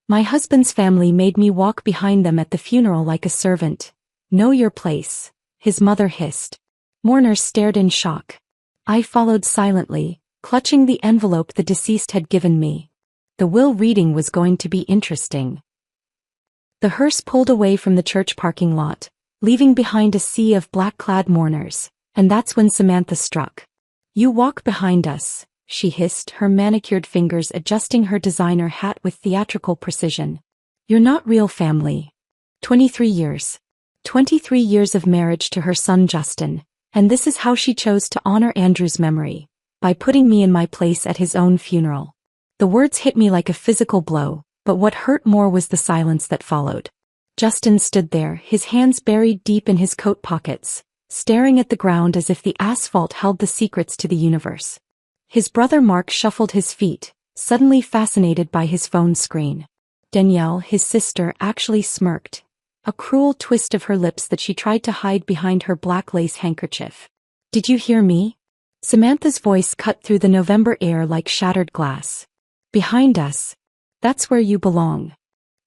My husband's family made me walk behind them at the funeral like a servant. Know your place, his mother hissed. Mourners stared in shock. I followed silently, clutching the envelope the deceased had given me. The will reading was going to be interesting. The hearse pulled away from the church parking lot, leaving behind a sea of black-clad mourners, and that's when Samantha struck. You walk behind us, she hissed, her manicured fingers adjusting her designer hat with theatrical precision. You're not real family. 23 years. 23 years of marriage to her son Justin, and this is how she chose to honor Andrew's memory, by putting me in my place at his own funeral. The words hit me like a physical blow, but what hurt more was the silence that followed. Justin stood there, his hands buried deep in his coat pockets, staring at the ground as if the asphalt held the secrets to the universe. His brother Mark shuffled his feet, suddenly fascinated by his phone screen. Danielle, his sister, actually smirked, a cruel twist of her lips that she tried to hide behind her black lace handkerchief. Did you hear me? Samantha's voice cut through the November air like shattered glass. Behind us. That's where you belong.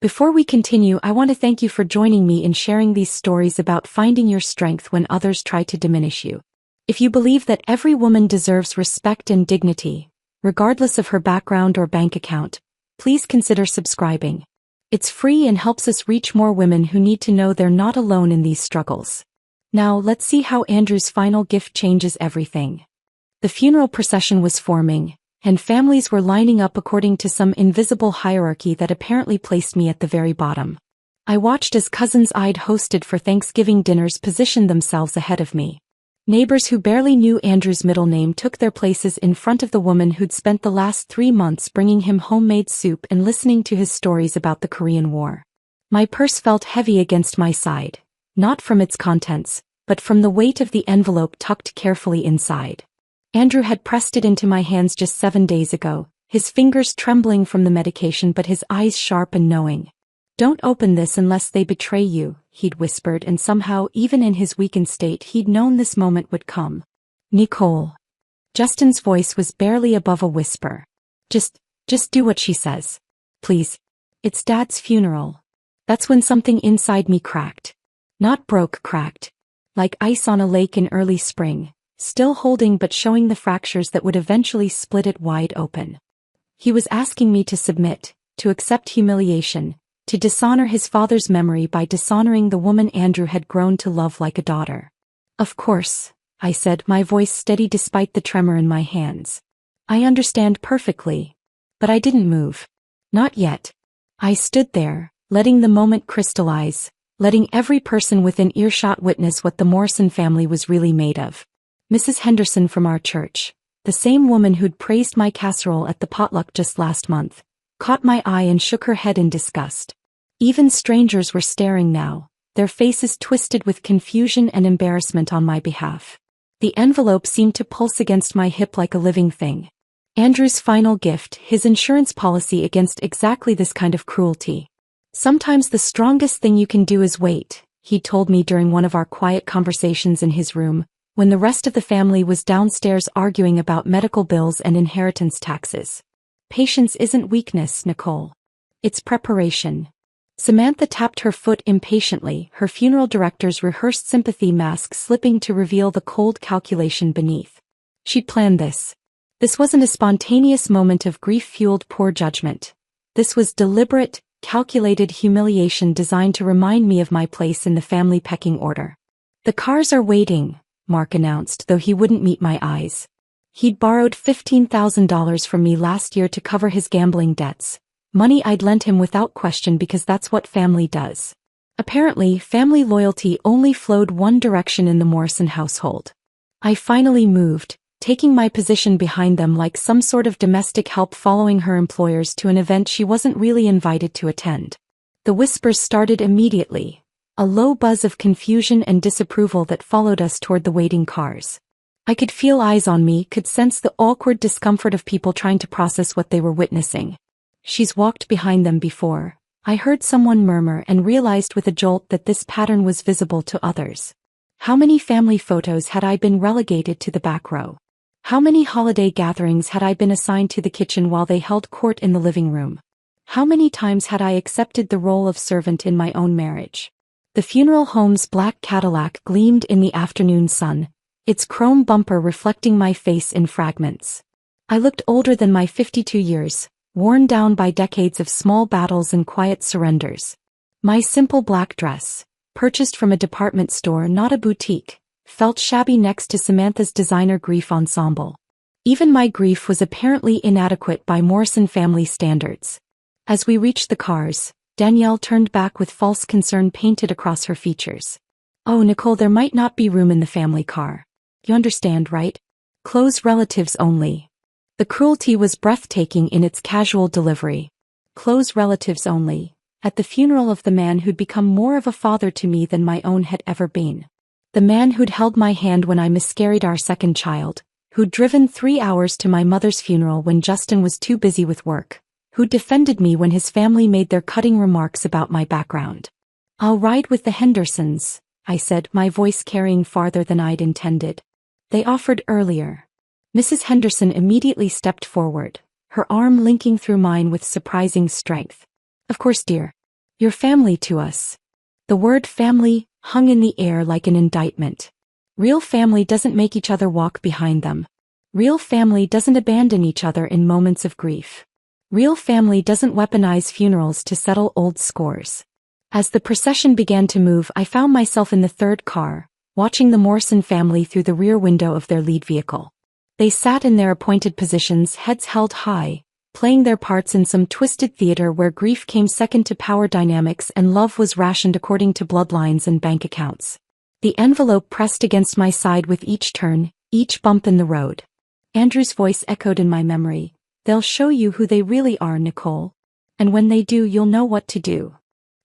Before we continue, I want to thank you for joining me in sharing these stories about finding your strength when others try to diminish you. If you believe that every woman deserves respect and dignity, regardless of her background or bank account, please consider subscribing. It's free and helps us reach more women who need to know they're not alone in these struggles. Now let's see how Andrew's final gift changes everything. The funeral procession was forming, and families were lining up according to some invisible hierarchy that apparently placed me at the very bottom. I watched as cousins I'd hosted for Thanksgiving dinners positioned themselves ahead of me. Neighbors who barely knew Andrew's middle name took their places in front of the woman who'd spent the last 3 months bringing him homemade soup and listening to his stories about the Korean War. My purse felt heavy against my side, not from its contents, but from the weight of the envelope tucked carefully inside. Andrew had pressed it into my hands just 7 days ago, his fingers trembling from the medication but his eyes sharp and knowing. Don't open this unless they betray you, he'd whispered, and somehow, even in his weakened state, he'd known this moment would come. Nicole. Justin's voice was barely above a whisper. Just do what she says. Please. It's Dad's funeral. That's when something inside me cracked. Not broke, cracked. Like ice on a lake in early spring, still holding but showing the fractures that would eventually split it wide open. He was asking me to submit, to accept humiliation, to dishonor his father's memory by dishonoring the woman Andrew had grown to love like a daughter. Of course, I said, my voice steady despite the tremor in my hands. I understand perfectly. But I didn't move. Not yet. I stood there, letting the moment crystallize, letting every person within earshot witness what the Morrison family was really made of. Mrs. Henderson from our church, the same woman who'd praised my casserole at the potluck just last month, caught my eye and shook her head in disgust. Even strangers were staring now, their faces twisted with confusion and embarrassment on my behalf. The envelope seemed to pulse against my hip like a living thing. Andrew's final gift, his insurance policy against exactly this kind of cruelty. Sometimes the strongest thing you can do is wait, he told me during one of our quiet conversations in his room, when the rest of the family was downstairs arguing about medical bills and inheritance taxes. Patience isn't weakness, Nicole. It's preparation. Samantha tapped her foot impatiently, her funeral director's rehearsed sympathy mask slipping to reveal the cold calculation beneath. She'd planned this. This wasn't a spontaneous moment of grief-fueled poor judgment. This was deliberate, calculated humiliation designed to remind me of my place in the family pecking order. The cars are waiting, Mark announced, though he wouldn't meet my eyes. He'd borrowed $15,000 from me last year to cover his gambling debts. Money I'd lent him without question because that's what family does. Apparently, family loyalty only flowed one direction in the Morrison household. I finally moved, taking my position behind them like some sort of domestic help following her employers to an event she wasn't really invited to attend. The whispers started immediately, a low buzz of confusion and disapproval that followed us toward the waiting cars. I could feel eyes on me, could sense the awkward discomfort of people trying to process what they were witnessing. She's walked behind them before, I heard someone murmur and realized with a jolt that this pattern was visible to others. How many family photos had I been relegated to the back row? How many holiday gatherings had I been assigned to the kitchen while they held court in the living room? How many times had I accepted the role of servant in my own marriage? The funeral home's black Cadillac gleamed in the afternoon sun, its chrome bumper reflecting my face in fragments. I looked older than my 52 years, worn down by decades of small battles and quiet surrenders. My simple black dress, purchased from a department store, not a boutique, felt shabby next to Samantha's designer grief ensemble. Even my grief was apparently inadequate by Morrison family standards. As we reached the cars, Danielle turned back with false concern painted across her features. "Oh, Nicole, there might not be room in the family car. You understand, right? Close relatives only." The cruelty was breathtaking in its casual delivery. Close relatives only, at the funeral of the man who'd become more of a father to me than my own had ever been. The man who'd held my hand when I miscarried our second child, who'd driven 3 hours to my mother's funeral when Justin was too busy with work, who defended me when his family made their cutting remarks about my background. "I'll ride with the Hendersons," I said, my voice carrying farther than I'd intended. They offered earlier. Mrs. Henderson immediately stepped forward, her arm linking through mine with surprising strength. "Of course, dear. You're family to us." The word family hung in the air like an indictment. Real family doesn't make each other walk behind them. Real family doesn't abandon each other in moments of grief. Real family doesn't weaponize funerals to settle old scores. As the procession began to move, I found myself in the third car, watching the Morrison family through the rear window of their lead vehicle. They sat in their appointed positions, heads held high, playing their parts in some twisted theater where grief came second to power dynamics and love was rationed according to bloodlines and bank accounts. The envelope pressed against my side with each turn, each bump in the road. Andrew's voice echoed in my memory. "They'll show you who they really are, Nicole. And when they do, you'll know what to do."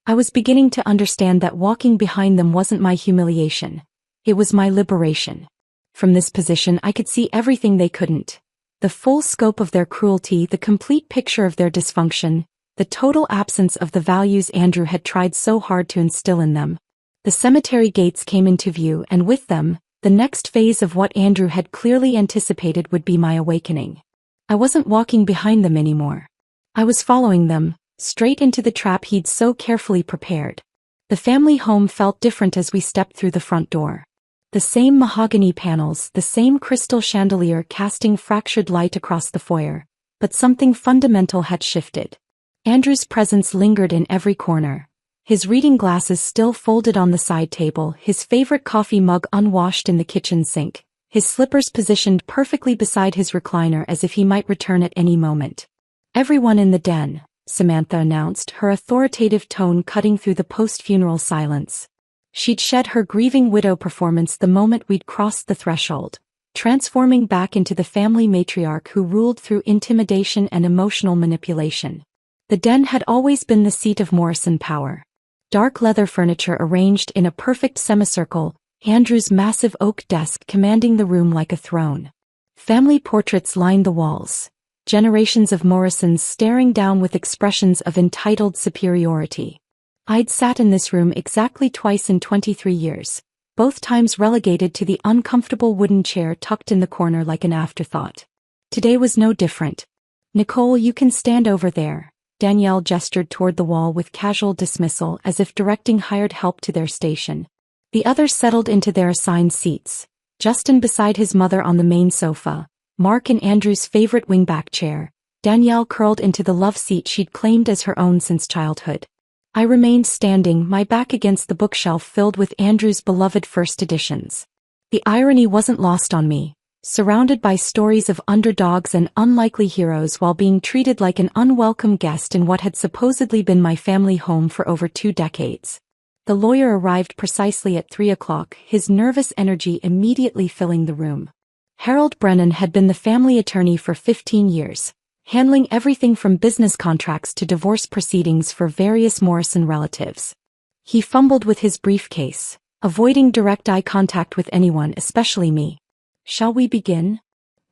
I was beginning to understand that walking behind them wasn't my humiliation. It was my liberation. From this position I could see everything they couldn't. The full scope of their cruelty, the complete picture of their dysfunction, the total absence of the values Andrew had tried so hard to instill in them. The cemetery gates came into view, and with them, the next phase of what Andrew had clearly anticipated would be my awakening. I wasn't walking behind them anymore. I was following them, straight into the trap he'd so carefully prepared. The family home felt different as we stepped through the front door. The same mahogany panels, the same crystal chandelier casting fractured light across the foyer, but something fundamental had shifted. Andrew's presence lingered in every corner. His reading glasses still folded on the side table, his favorite coffee mug unwashed in the kitchen sink, his slippers positioned perfectly beside his recliner as if he might return at any moment. "Everyone in the den," Samantha announced, her authoritative tone cutting through the post-funeral silence. She'd shed her grieving widow performance the moment we'd crossed the threshold, transforming back into the family matriarch who ruled through intimidation and emotional manipulation. The den had always been the seat of Morrison power. Dark leather furniture arranged in a perfect semicircle, Andrew's massive oak desk commanding the room like a throne. Family portraits lined the walls, generations of Morrisons staring down with expressions of entitled superiority. I'd sat in this room exactly twice in 23 years, both times relegated to the uncomfortable wooden chair tucked in the corner like an afterthought. Today was no different. "Nicole, you can stand over there." Danielle gestured toward the wall with casual dismissal as if directing hired help to their station. The others settled into their assigned seats, Justin beside his mother on the main sofa, Mark in Andrew's favorite wingback chair, Danielle curled into the love seat she'd claimed as her own since childhood. I remained standing, my back against the bookshelf filled with Andrew's beloved first editions. The irony wasn't lost on me. Surrounded by stories of underdogs and unlikely heroes while being treated like an unwelcome guest in what had supposedly been my family home for over 2 decades. The lawyer arrived precisely at 3 o'clock, his nervous energy immediately filling the room. Harold Brennan had been the family attorney for 15 years, handling everything from business contracts to divorce proceedings for various Morrison relatives. He fumbled with his briefcase, avoiding direct eye contact with anyone, especially me. "Shall we begin?"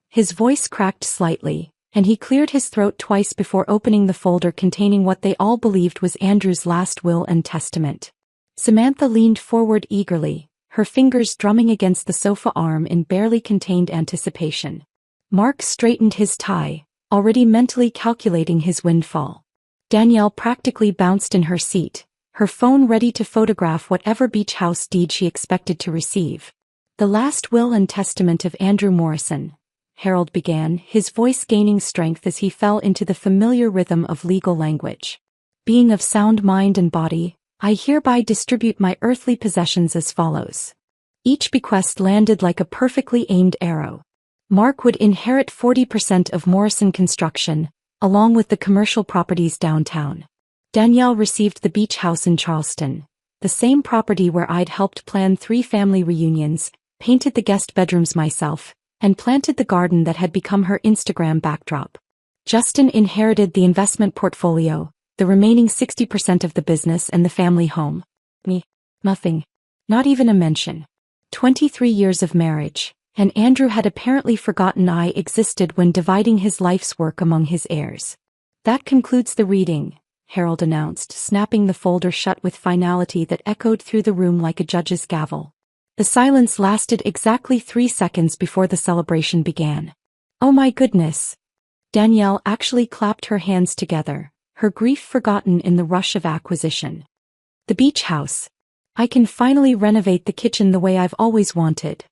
His voice cracked slightly, and he cleared his throat twice before opening the folder containing what they all believed was Andrew's last will and testament. Samantha leaned forward eagerly, her fingers drumming against the sofa arm in barely contained anticipation. Mark straightened his tie, already mentally calculating his windfall. Danielle practically bounced in her seat, her phone ready to photograph whatever beach house deed she expected to receive. The last will and testament of Andrew Morrison, Harold began, his voice gaining strength as he fell into the familiar rhythm of legal language. Being of sound mind and body, I hereby distribute my earthly possessions as follows. Each bequest landed like a perfectly aimed arrow. Mark would inherit 40% of Morrison Construction, along with the commercial properties downtown. Danielle received the beach house in Charleston, the same property where I'd helped plan 3 family reunions, painted the guest bedrooms myself, and planted the garden that had become her Instagram backdrop. Justin inherited the investment portfolio, the remaining 60% of the business and the family home. Me? Nothing. Not even a mention. 23 years of marriage, and Andrew had apparently forgotten I existed when dividing his life's work among his heirs. That concludes the reading, Harold announced, snapping the folder shut with finality that echoed through the room like a judge's gavel. The silence lasted exactly 3 seconds before the celebration began. Oh my goodness! Danielle actually clapped her hands together, her grief forgotten in the rush of acquisition. The beach house. I can finally renovate the kitchen the way I've always wanted.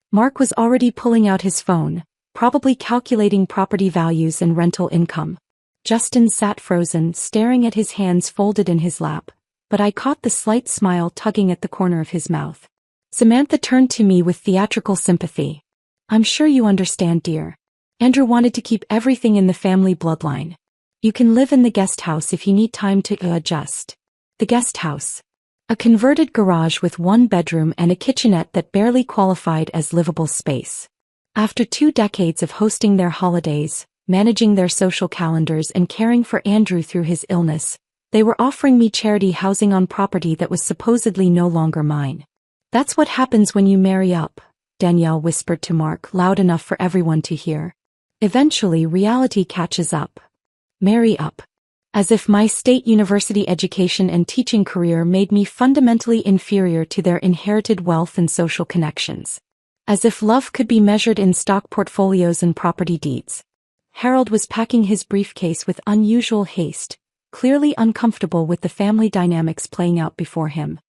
Mark was already pulling out his phone, probably calculating property values and rental income. Justin sat frozen, staring at his hands folded in his lap, but I caught the slight smile tugging at the corner of his mouth. Samantha turned to me with theatrical sympathy. I'm sure you understand, dear. Andrew wanted to keep everything in the family bloodline. You can live in the guest house if you need time to adjust. The guest house. A converted garage with 1 bedroom and a kitchenette that barely qualified as livable space. After 2 decades of hosting their holidays, managing their social calendars and caring for Andrew through his illness, they were offering me charity housing on property that was supposedly no longer mine. That's what happens when you marry up, Danielle whispered to Mark, loud enough for everyone to hear. Eventually reality catches up. Marry up. As if my state university education and teaching career made me fundamentally inferior to their inherited wealth and social connections. As if love could be measured in stock portfolios and property deeds. Harold was packing his briefcase with unusual haste, clearly uncomfortable with the family dynamics playing out before him.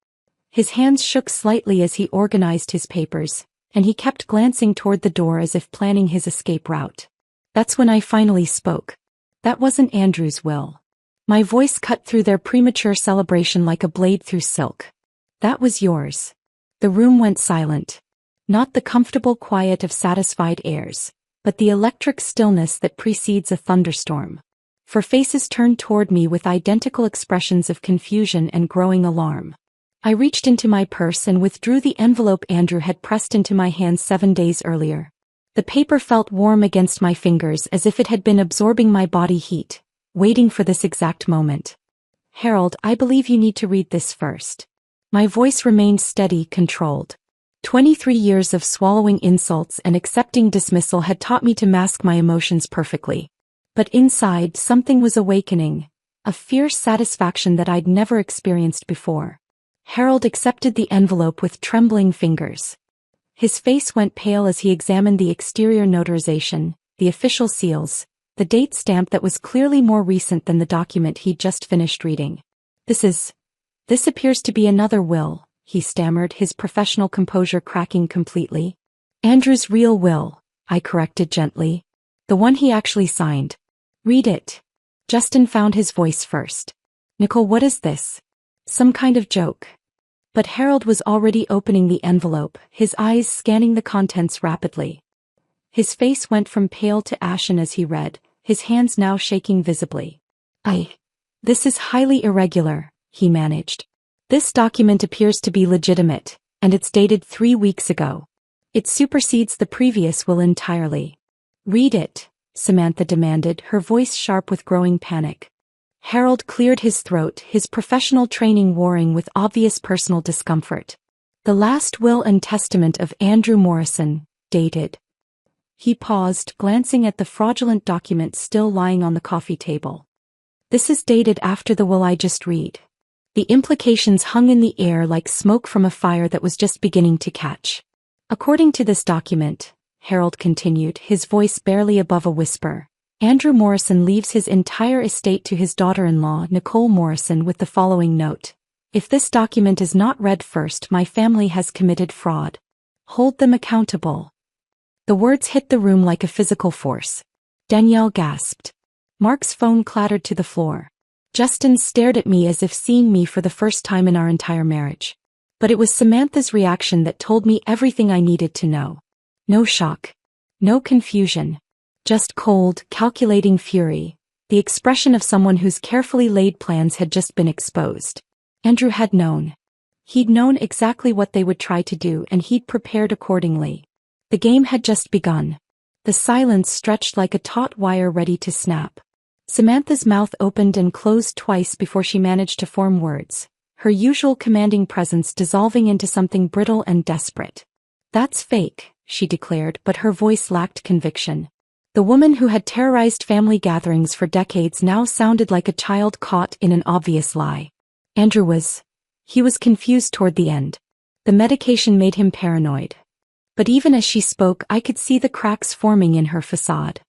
His hands shook slightly as he organized his papers, and he kept glancing toward the door as if planning his escape route. That's when I finally spoke. That wasn't Andrew's will. My voice cut through their premature celebration like a blade through silk. That was yours. The room went silent. Not the comfortable quiet of satisfied heirs, but the electric stillness that precedes a thunderstorm. For faces turned toward me with identical expressions of confusion and growing alarm. I reached into my purse and withdrew the envelope Andrew had pressed into my hands 7 days earlier. The paper felt warm against my fingers as if it had been absorbing my body heat, waiting for this exact moment. Harold, I believe you need to read this first. My voice remained steady, controlled. 23 years of swallowing insults and accepting dismissal had taught me to mask my emotions perfectly. But inside, something was awakening, a fierce satisfaction that I'd never experienced before. Harold accepted the envelope with trembling fingers. His face went pale as he examined the exterior notarization, the official seals, the date stamp that was clearly more recent than the document he'd just finished reading. This appears to be another will, he stammered, his professional composure cracking completely. Andrew's real will, I corrected gently. The one he actually signed. Read it. Justin found his voice first. Nicole, what is this? Some kind of joke. But Harold was already opening the envelope, his eyes scanning the contents rapidly. His face went from pale to ashen as he read, his hands now shaking visibly. This is highly irregular, he managed. This document appears to be legitimate, and it's dated 3 weeks ago. It supersedes the previous will entirely. Read it, Samantha demanded, her voice sharp with growing panic. Harold cleared his throat, his professional training warring with obvious personal discomfort. The last will and testament of Andrew Morrison, dated. He paused, glancing at the fraudulent document still lying on the coffee table. This is dated after the will I just read. The implications hung in the air like smoke from a fire that was just beginning to catch. According to this document, Harold continued, his voice barely above a whisper, Andrew Morrison leaves his entire estate to his daughter-in-law, Nicole Morrison, with the following note. If this document is not read first, my family has committed fraud. Hold them accountable. The words hit the room like a physical force. Danielle gasped. Mark's phone clattered to the floor. Justin stared at me as if seeing me for the first time in our entire marriage. But it was Samantha's reaction that told me everything I needed to know. No shock. No confusion. Just cold, calculating fury, the expression of someone whose carefully laid plans had just been exposed. Andrew had known. He'd known exactly what they would try to do, and he'd prepared accordingly. The game had just begun. The silence stretched like a taut wire ready to snap. Samantha's mouth opened and closed twice before she managed to form words, her usual commanding presence dissolving into something brittle and desperate. That's fake, she declared, but her voice lacked conviction. The woman who had terrorized family gatherings for decades now sounded like a child caught in an obvious lie. Andrew was confused toward the end. The medication made him paranoid. But even as she spoke, I could see the cracks forming in her facade.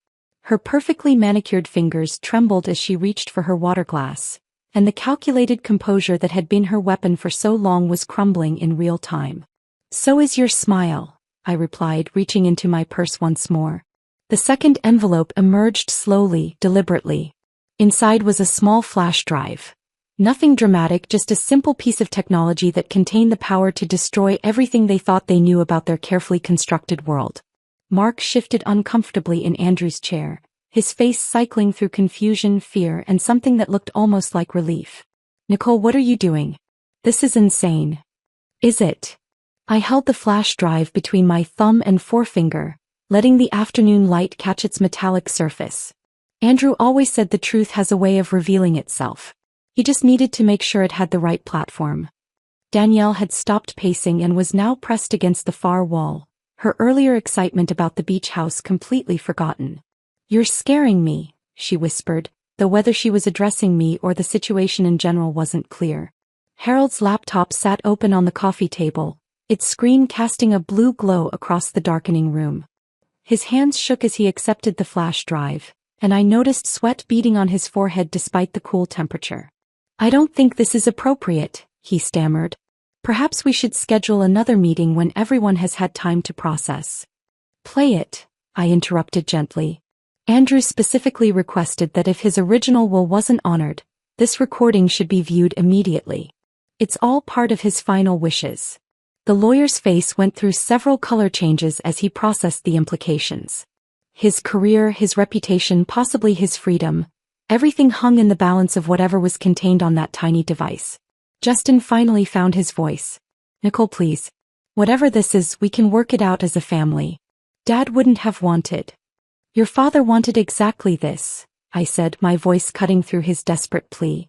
Her perfectly manicured fingers trembled as she reached for her water glass, and the calculated composure that had been her weapon for so long was crumbling in real time. So is your smile, I replied, reaching into my purse once more. The second envelope emerged slowly, deliberately. Inside was a small flash drive. Nothing dramatic, just a simple piece of technology that contained the power to destroy everything they thought they knew about their carefully constructed world. Mark shifted uncomfortably in Andrew's chair, his face cycling through confusion, fear, and something that looked almost like relief. Nicole, what are you doing? This is insane. Is it? I held the flash drive between my thumb and forefinger, letting the afternoon light catch its metallic surface. Andrew always said the truth has a way of revealing itself. He just needed to make sure it had the right platform. Danielle had stopped pacing and was now pressed against the far wall, her earlier excitement about the beach house completely forgotten. You're scaring me, she whispered, though whether she was addressing me or the situation in general wasn't clear. Harold's laptop sat open on the coffee table, its screen casting a blue glow across the darkening room. His hands shook as he accepted the flash drive, and I noticed sweat beading on his forehead despite the cool temperature. I don't think this is appropriate, he stammered. Perhaps we should schedule another meeting when everyone has had time to process. Play it, I interrupted gently. Andrew specifically requested that if his original will wasn't honored, this recording should be viewed immediately. It's all part of his final wishes. The lawyer's face went through several color changes as he processed the implications. His career, his reputation, possibly his freedom, everything hung in the balance of whatever was contained on that tiny device. Justin finally found his voice. Nicole, please. Whatever this is, we can work it out as a family. Dad wouldn't have wanted. Your father wanted exactly this, I said, my voice cutting through his desperate plea.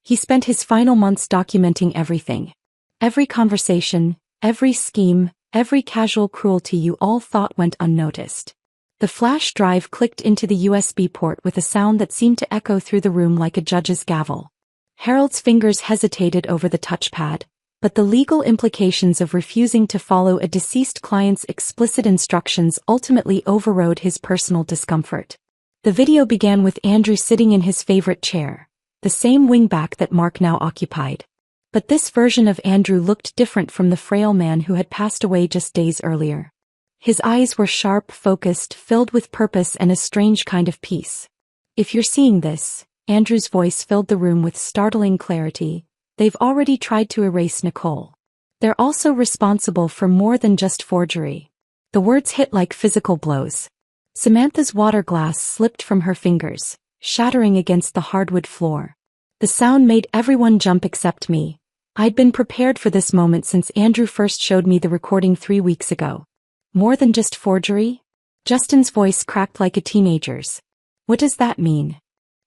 He spent his final months documenting everything. Every conversation, every scheme, every casual cruelty you all thought went unnoticed. The flash drive clicked into the USB port with a sound that seemed to echo through the room like a judge's gavel. Harold's fingers hesitated over the touchpad, but the legal implications of refusing to follow a deceased client's explicit instructions ultimately overrode his personal discomfort. The video began with Andrew sitting in his favorite chair, the same wingback that Mark now occupied. But this version of Andrew looked different from the frail man who had passed away just days earlier. His eyes were sharp, focused, filled with purpose and a strange kind of peace. If you're seeing this, Andrew's voice filled the room with startling clarity, they've already tried to erase Nicole. They're also responsible for more than just forgery. The words hit like physical blows. Samantha's water glass slipped from her fingers, shattering against the hardwood floor. The sound made everyone jump except me. I'd been prepared for this moment since Andrew first showed me the recording 3 weeks ago. More than just forgery? Justin's voice cracked like a teenager's. What does that mean?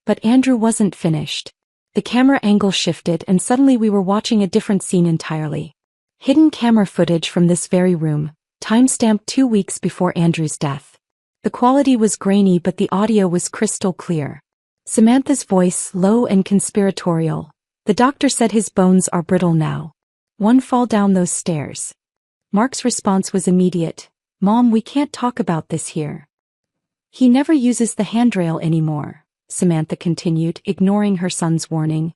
But Andrew wasn't finished. The camera angle shifted and suddenly we were watching a different scene entirely. Hidden camera footage from this very room, time-stamped 2 weeks before Andrew's death. The quality was grainy but the audio was crystal clear. Samantha's voice, low and conspiratorial. The doctor said his bones are brittle now. One fall down those stairs. Mark's response was immediate. Mom, we can't talk about this here. He never uses the handrail anymore, Samantha continued, ignoring her son's warning.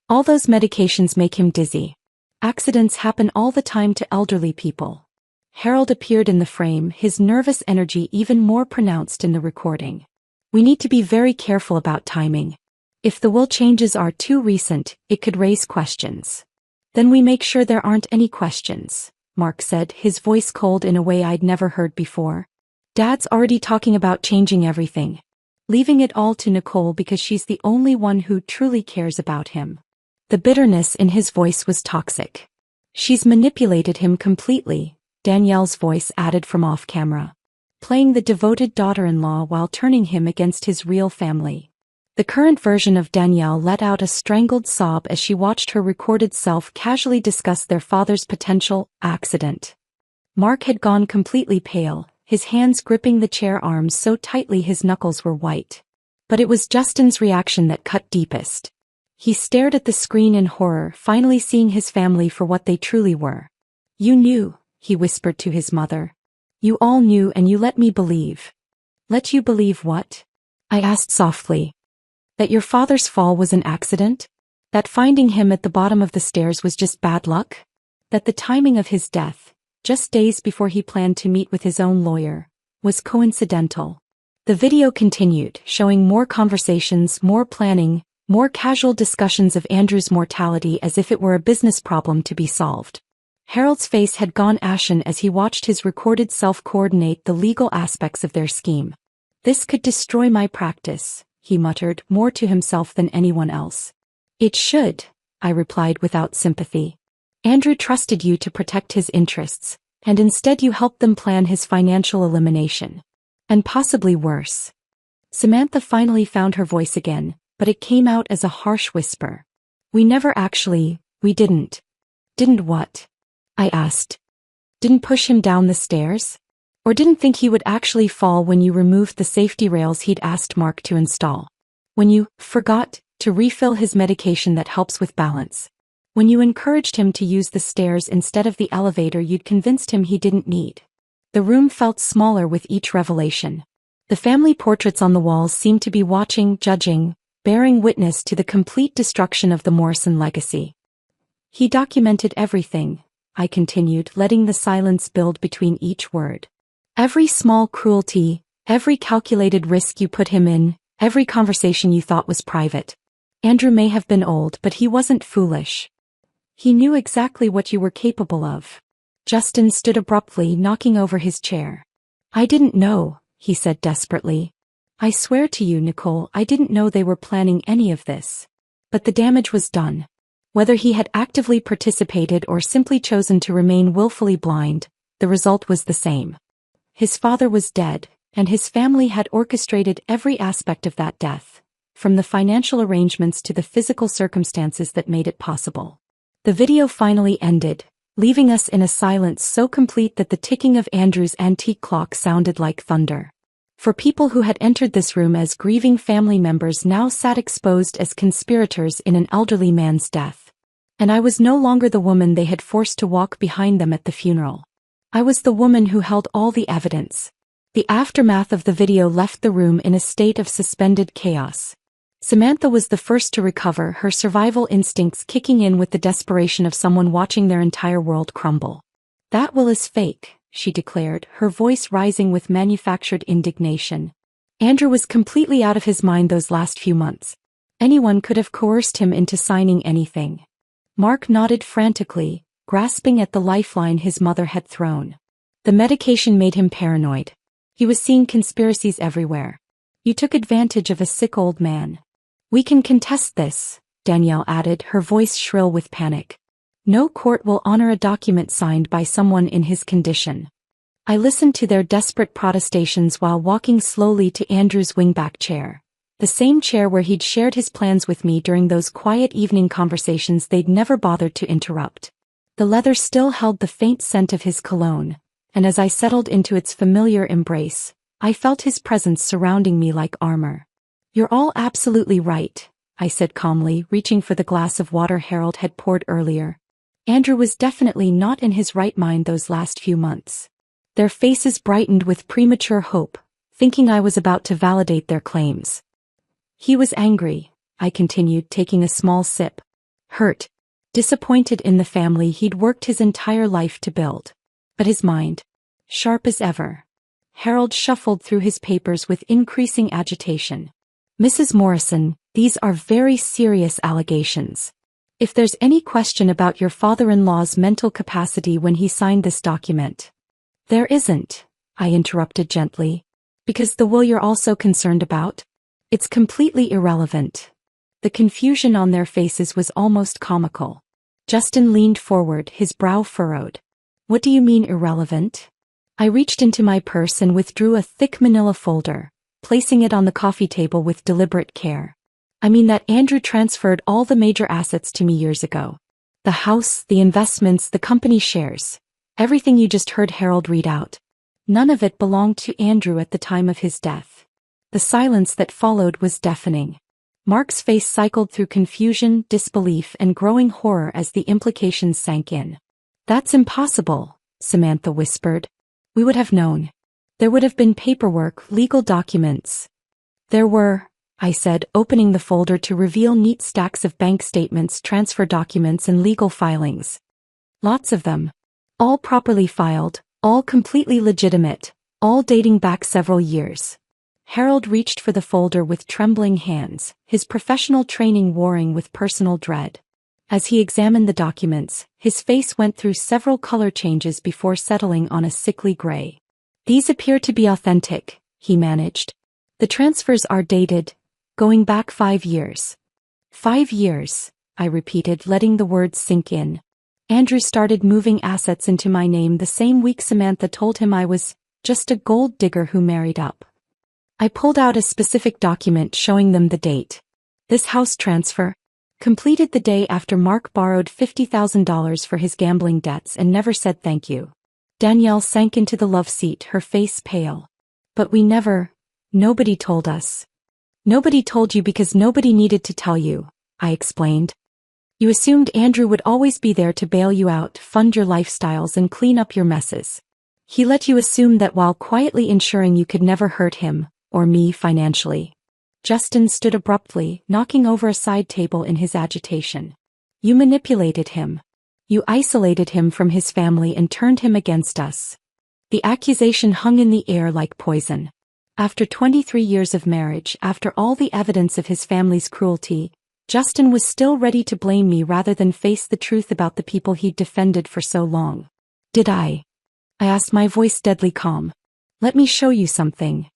All those medications make him dizzy. Accidents happen all the time to elderly people. Harold appeared in the frame, his nervous energy even more pronounced in the recording. We need to be very careful about timing. If the will changes are too recent, it could raise questions. Then we make sure there aren't any questions, Mark said, his voice cold in a way I'd never heard before. Dad's already talking about changing everything. Leaving it all to Nicole because she's the only one who truly cares about him. The bitterness in his voice was toxic. She's manipulated him completely, Danielle's voice added from off-camera. Playing the devoted daughter-in-law while turning him against his real family. The current version of Danielle let out a strangled sob as she watched her recorded self casually discuss their father's potential accident. Mark had gone completely pale, his hands gripping the chair arms so tightly his knuckles were white. But it was Justin's reaction that cut deepest. He stared at the screen in horror, finally seeing his family for what they truly were. You knew, he whispered to his mother. You all knew and you let me believe. Let you believe what? I asked softly. That your father's fall was an accident? That finding him at the bottom of the stairs was just bad luck? That the timing of his death, just days before he planned to meet with his own lawyer, was coincidental? The video continued, showing more conversations, more planning, more casual discussions of Andrew's mortality as if it were a business problem to be solved. Harold's face had gone ashen as he watched his recorded self coordinate the legal aspects of their scheme. This could destroy my practice, he muttered, more to himself than anyone else. It should, I replied without sympathy. Andrew trusted you to protect his interests, and instead you helped them plan his financial elimination. And possibly worse. Samantha finally found her voice again, but it came out as a harsh whisper. We didn't. Didn't what? I asked. Didn't push him down the stairs? Or didn't think he would actually fall when you removed the safety rails he'd asked Mark to install? When you forgot to refill his medication that helps with balance? When you encouraged him to use the stairs instead of the elevator you'd convinced him he didn't need? The room felt smaller with each revelation. The family portraits on the walls seemed to be watching, judging, bearing witness to the complete destruction of the Morrison legacy. He documented everything, I continued, letting the silence build between each word. Every small cruelty, every calculated risk you put him in, every conversation you thought was private. Andrew may have been old, but he wasn't foolish. He knew exactly what you were capable of. Justin stood abruptly, knocking over his chair. I didn't know, he said desperately. I swear to you, Nicole, I didn't know they were planning any of this. But the damage was done. Whether he had actively participated or simply chosen to remain willfully blind, the result was the same. His father was dead, and his family had orchestrated every aspect of that death, from the financial arrangements to the physical circumstances that made it possible. The video finally ended, leaving us in a silence so complete that the ticking of Andrew's antique clock sounded like thunder. For people who had entered this room as grieving family members now sat exposed as conspirators in an elderly man's death. And I was no longer the woman they had forced to walk behind them at the funeral. I was the woman who held all the evidence. The aftermath of the video left the room in a state of suspended chaos. Samantha was the first to recover, her survival instincts kicking in with the desperation of someone watching their entire world crumble. That will is fake, she declared, her voice rising with manufactured indignation. Andrew was completely out of his mind those last few months. Anyone could have coerced him into signing anything. Mark nodded frantically, grasping at the lifeline his mother had thrown. The medication made him paranoid. He was seeing conspiracies everywhere. You took advantage of a sick old man. We can contest this, Danielle added, her voice shrill with panic. No court will honor a document signed by someone in his condition. I listened to their desperate protestations while walking slowly to Andrew's wingback chair. The same chair where he'd shared his plans with me during those quiet evening conversations they'd never bothered to interrupt. The leather still held the faint scent of his cologne, and as I settled into its familiar embrace, I felt his presence surrounding me like armor. You're all absolutely right, I said calmly, reaching for the glass of water Harold had poured earlier. Andrew was definitely not in his right mind those last few months. Their faces brightened with premature hope, thinking I was about to validate their claims. He was angry, I continued, taking a small sip. Hurt. Disappointed in the family he'd worked his entire life to build. But his mind, sharp as ever. Harold shuffled through his papers with increasing agitation. Mrs. Morrison, these are very serious allegations. If there's any question about your father-in-law's mental capacity when he signed this document. There isn't, I interrupted gently. Because the will you're also concerned about? It's completely irrelevant. The confusion on their faces was almost comical. Justin leaned forward, his brow furrowed. What do you mean irrelevant? I reached into my purse and withdrew a thick manila folder, placing it on the coffee table with deliberate care. I mean that Andrew transferred all the major assets to me years ago. The house, the investments, the company shares. Everything you just heard Harold read out. None of it belonged to Andrew at the time of his death. The silence that followed was deafening. Mark's face cycled through confusion, disbelief, and growing horror as the implications sank in. That's impossible, Samantha whispered. We would have known. There would have been paperwork, legal documents. There were, I said, opening the folder to reveal neat stacks of bank statements, transfer documents, and legal filings. Lots of them. All properly filed, all completely legitimate, all dating back several years. Harold reached for the folder with trembling hands, his professional training warring with personal dread. As he examined the documents, his face went through several color changes before settling on a sickly gray. These appear to be authentic, he managed. The transfers are dated, going back 5 years. 5 years, I repeated, letting the words sink in. Andrew started moving assets into my name the same week Samantha told him I was just a gold digger who married up. I pulled out a specific document showing them the date. This house transfer, completed the day after Mark borrowed $50,000 for his gambling debts and never said thank you. Danielle sank into the love seat, her face pale. But nobody told us. Nobody told you because nobody needed to tell you, I explained. You assumed Andrew would always be there to bail you out, fund your lifestyles, and clean up your messes. He let you assume that while quietly ensuring you could never hurt him, or me financially. Justin stood abruptly, knocking over a side table in his agitation. You manipulated him. You isolated him from his family and turned him against us. The accusation hung in the air like poison. After 23 years of marriage, after all the evidence of his family's cruelty, Justin was still ready to blame me rather than face the truth about the people he'd defended for so long. Did I asked, my voice deadly calm. Let me show you something.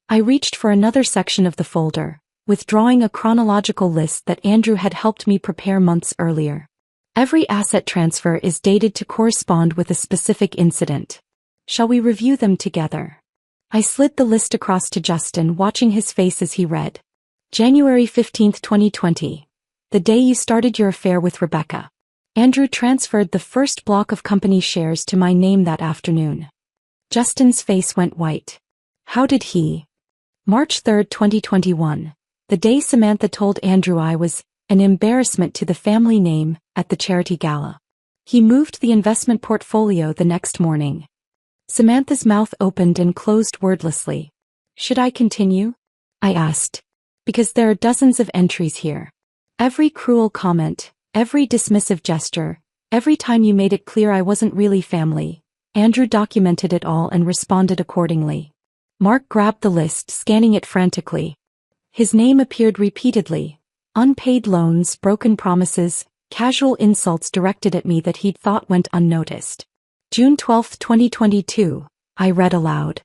I reached for another section of the folder, withdrawing a chronological list that Andrew had helped me prepare months earlier. Every asset transfer is dated to correspond with a specific incident. Shall we review them together? I slid the list across to Justin, watching his face as he read. January 15, 2020. The day you started your affair with Rebecca. Andrew transferred the first block of company shares to my name that afternoon. Justin's face went white. How did he? March 3, 2021. The day Samantha told Andrew I was an embarrassment to the family name at the charity gala. He moved the investment portfolio the next morning. Samantha's mouth opened and closed wordlessly. Should I continue? I asked. Because there are dozens of entries here. Every cruel comment, every dismissive gesture, every time you made it clear I wasn't really family. Andrew documented it all and responded accordingly. Mark grabbed the list, scanning it frantically. His name appeared repeatedly. Unpaid loans, broken promises, casual insults directed at me that he'd thought went unnoticed. June 12, 2022, I read aloud.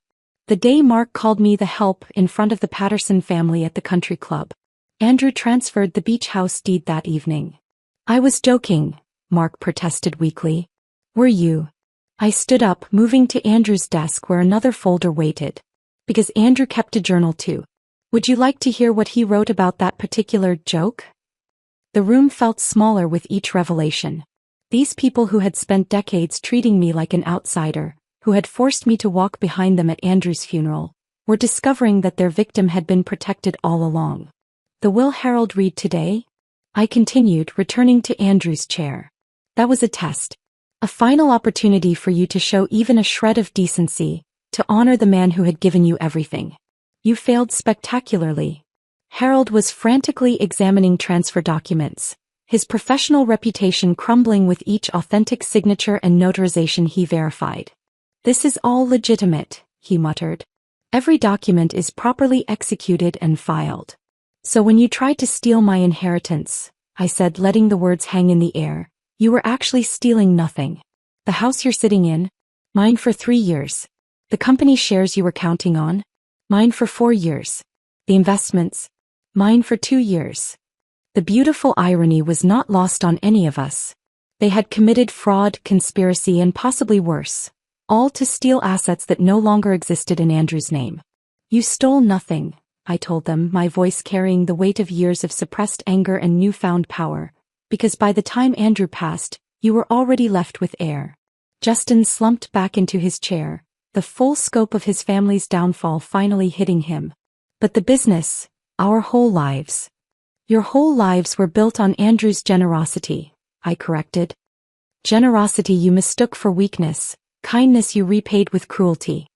The day Mark called me the help in front of the Patterson family at the country club. Andrew transferred the beach house deed that evening. I was joking, Mark protested weakly. Were you? I stood up, moving to Andrew's desk where another folder waited. Because Andrew kept a journal too. Would you like to hear what he wrote about that particular joke? The room felt smaller with each revelation. These people who had spent decades treating me like an outsider, who had forced me to walk behind them at Andrew's funeral, were discovering that their victim had been protected all along. The will Harold read today? I continued, returning to Andrew's chair. That was a test. A final opportunity for you to show even a shred of decency, to honor the man who had given you everything. You failed spectacularly. Harold was frantically examining transfer documents, his professional reputation crumbling with each authentic signature and notarization he verified. This is all legitimate, he muttered. Every document is properly executed and filed. So when you tried to steal my inheritance, I said, letting the words hang in the air, you were actually stealing nothing. The house you're sitting in? Mine for 3 years. The company shares you were counting on? Mine for 4 years. The investments? Mine for 2 years. The beautiful irony was not lost on any of us. They had committed fraud, conspiracy, and possibly worse, all to steal assets that no longer existed in Andrew's name. You stole nothing, I told them, my voice carrying the weight of years of suppressed anger and newfound power, because by the time Andrew passed, you were already left with heir. Justin slumped back into his chair, the full scope of his family's downfall finally hitting him. But the business, our whole lives. Your whole lives were built on Andrew's generosity, I corrected. Generosity you mistook for weakness, kindness you repaid with cruelty.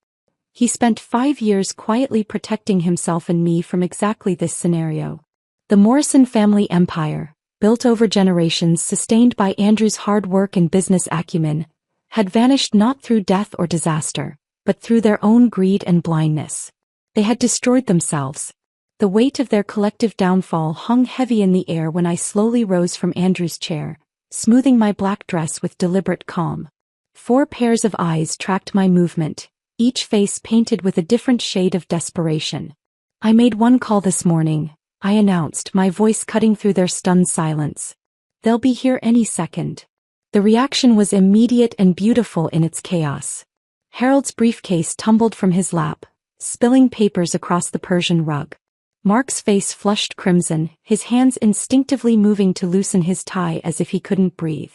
He spent 5 years quietly protecting himself and me from exactly this scenario. The Morrison family empire, built over generations, sustained by Andrew's hard work and business acumen, had vanished not through death or disaster, but through their own greed and blindness. They had destroyed themselves. The weight of their collective downfall hung heavy in the air when I slowly rose from Andrew's chair, smoothing my black dress with deliberate calm. 4 pairs of eyes tracked my movement, each face painted with a different shade of desperation. I made one call this morning, I announced, my voice cutting through their stunned silence. They'll be here any second. The reaction was immediate and beautiful in its chaos. Harold's briefcase tumbled from his lap, spilling papers across the Persian rug. Mark's face flushed crimson, his hands instinctively moving to loosen his tie as if he couldn't breathe.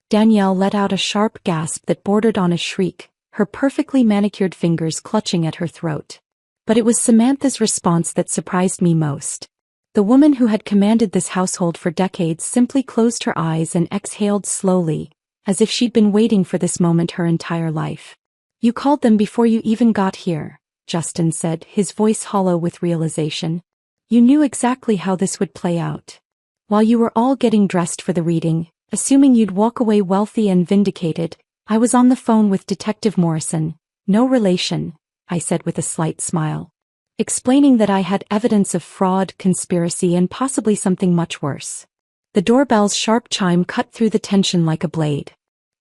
Danielle let out a sharp gasp that bordered on a shriek, her perfectly manicured fingers clutching at her throat. But it was Samantha's response that surprised me most. The woman who had commanded this household for decades simply closed her eyes and exhaled slowly, as if she'd been waiting for this moment her entire life. You called them before you even got here, Justin said, his voice hollow with realization. You knew exactly how this would play out. While you were all getting dressed for the reading, assuming you'd walk away wealthy and vindicated, I was on the phone with Detective Morrison, no relation, I said with a slight smile, explaining that I had evidence of fraud, conspiracy, and possibly something much worse. The doorbell's sharp chime cut through the tension like a blade.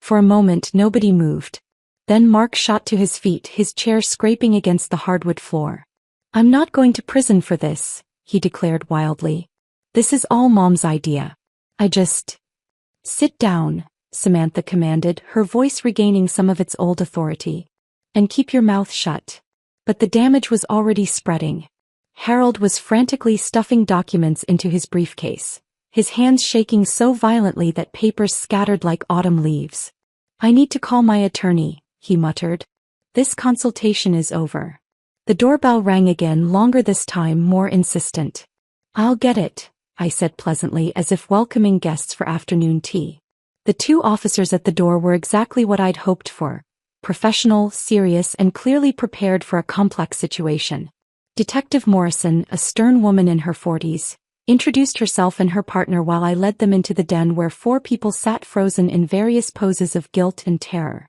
For a moment nobody moved. Then Mark shot to his feet, his chair scraping against the hardwood floor. I'm not going to prison for this, he declared wildly. This is all Mom's idea. Sit down, Samantha commanded, her voice regaining some of its old authority. And keep your mouth shut. But the damage was already spreading. Harold was frantically stuffing documents into his briefcase, his hands shaking so violently that papers scattered like autumn leaves. I need to call my attorney, he muttered. This consultation is over. The doorbell rang again, longer this time, more insistent. I'll get it, I said pleasantly, as if welcoming guests for afternoon tea. The 2 officers at the door were exactly what I'd hoped for. Professional, serious, and clearly prepared for a complex situation. Detective Morrison, a stern woman in her 40s, introduced herself and her partner while I led them into the den where 4 people sat frozen in various poses of guilt and terror.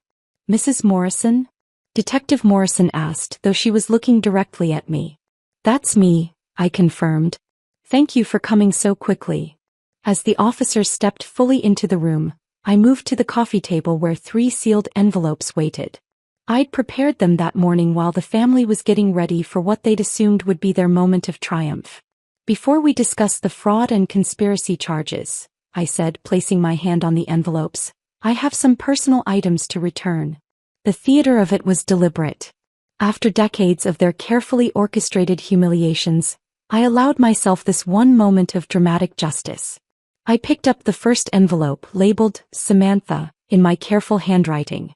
Mrs. Morrison? Detective Morrison asked, though she was looking directly at me. That's me, I confirmed. Thank you for coming so quickly. As the officers stepped fully into the room, I moved to the coffee table where 3 sealed envelopes waited. I'd prepared them that morning while the family was getting ready for what they'd assumed would be their moment of triumph. Before we discuss the fraud and conspiracy charges, I said, placing my hand on the envelopes, I have some personal items to return. The theater of it was deliberate. After decades of their carefully orchestrated humiliations, I allowed myself this one moment of dramatic justice. I picked up the first envelope, labeled Samantha, in my careful handwriting.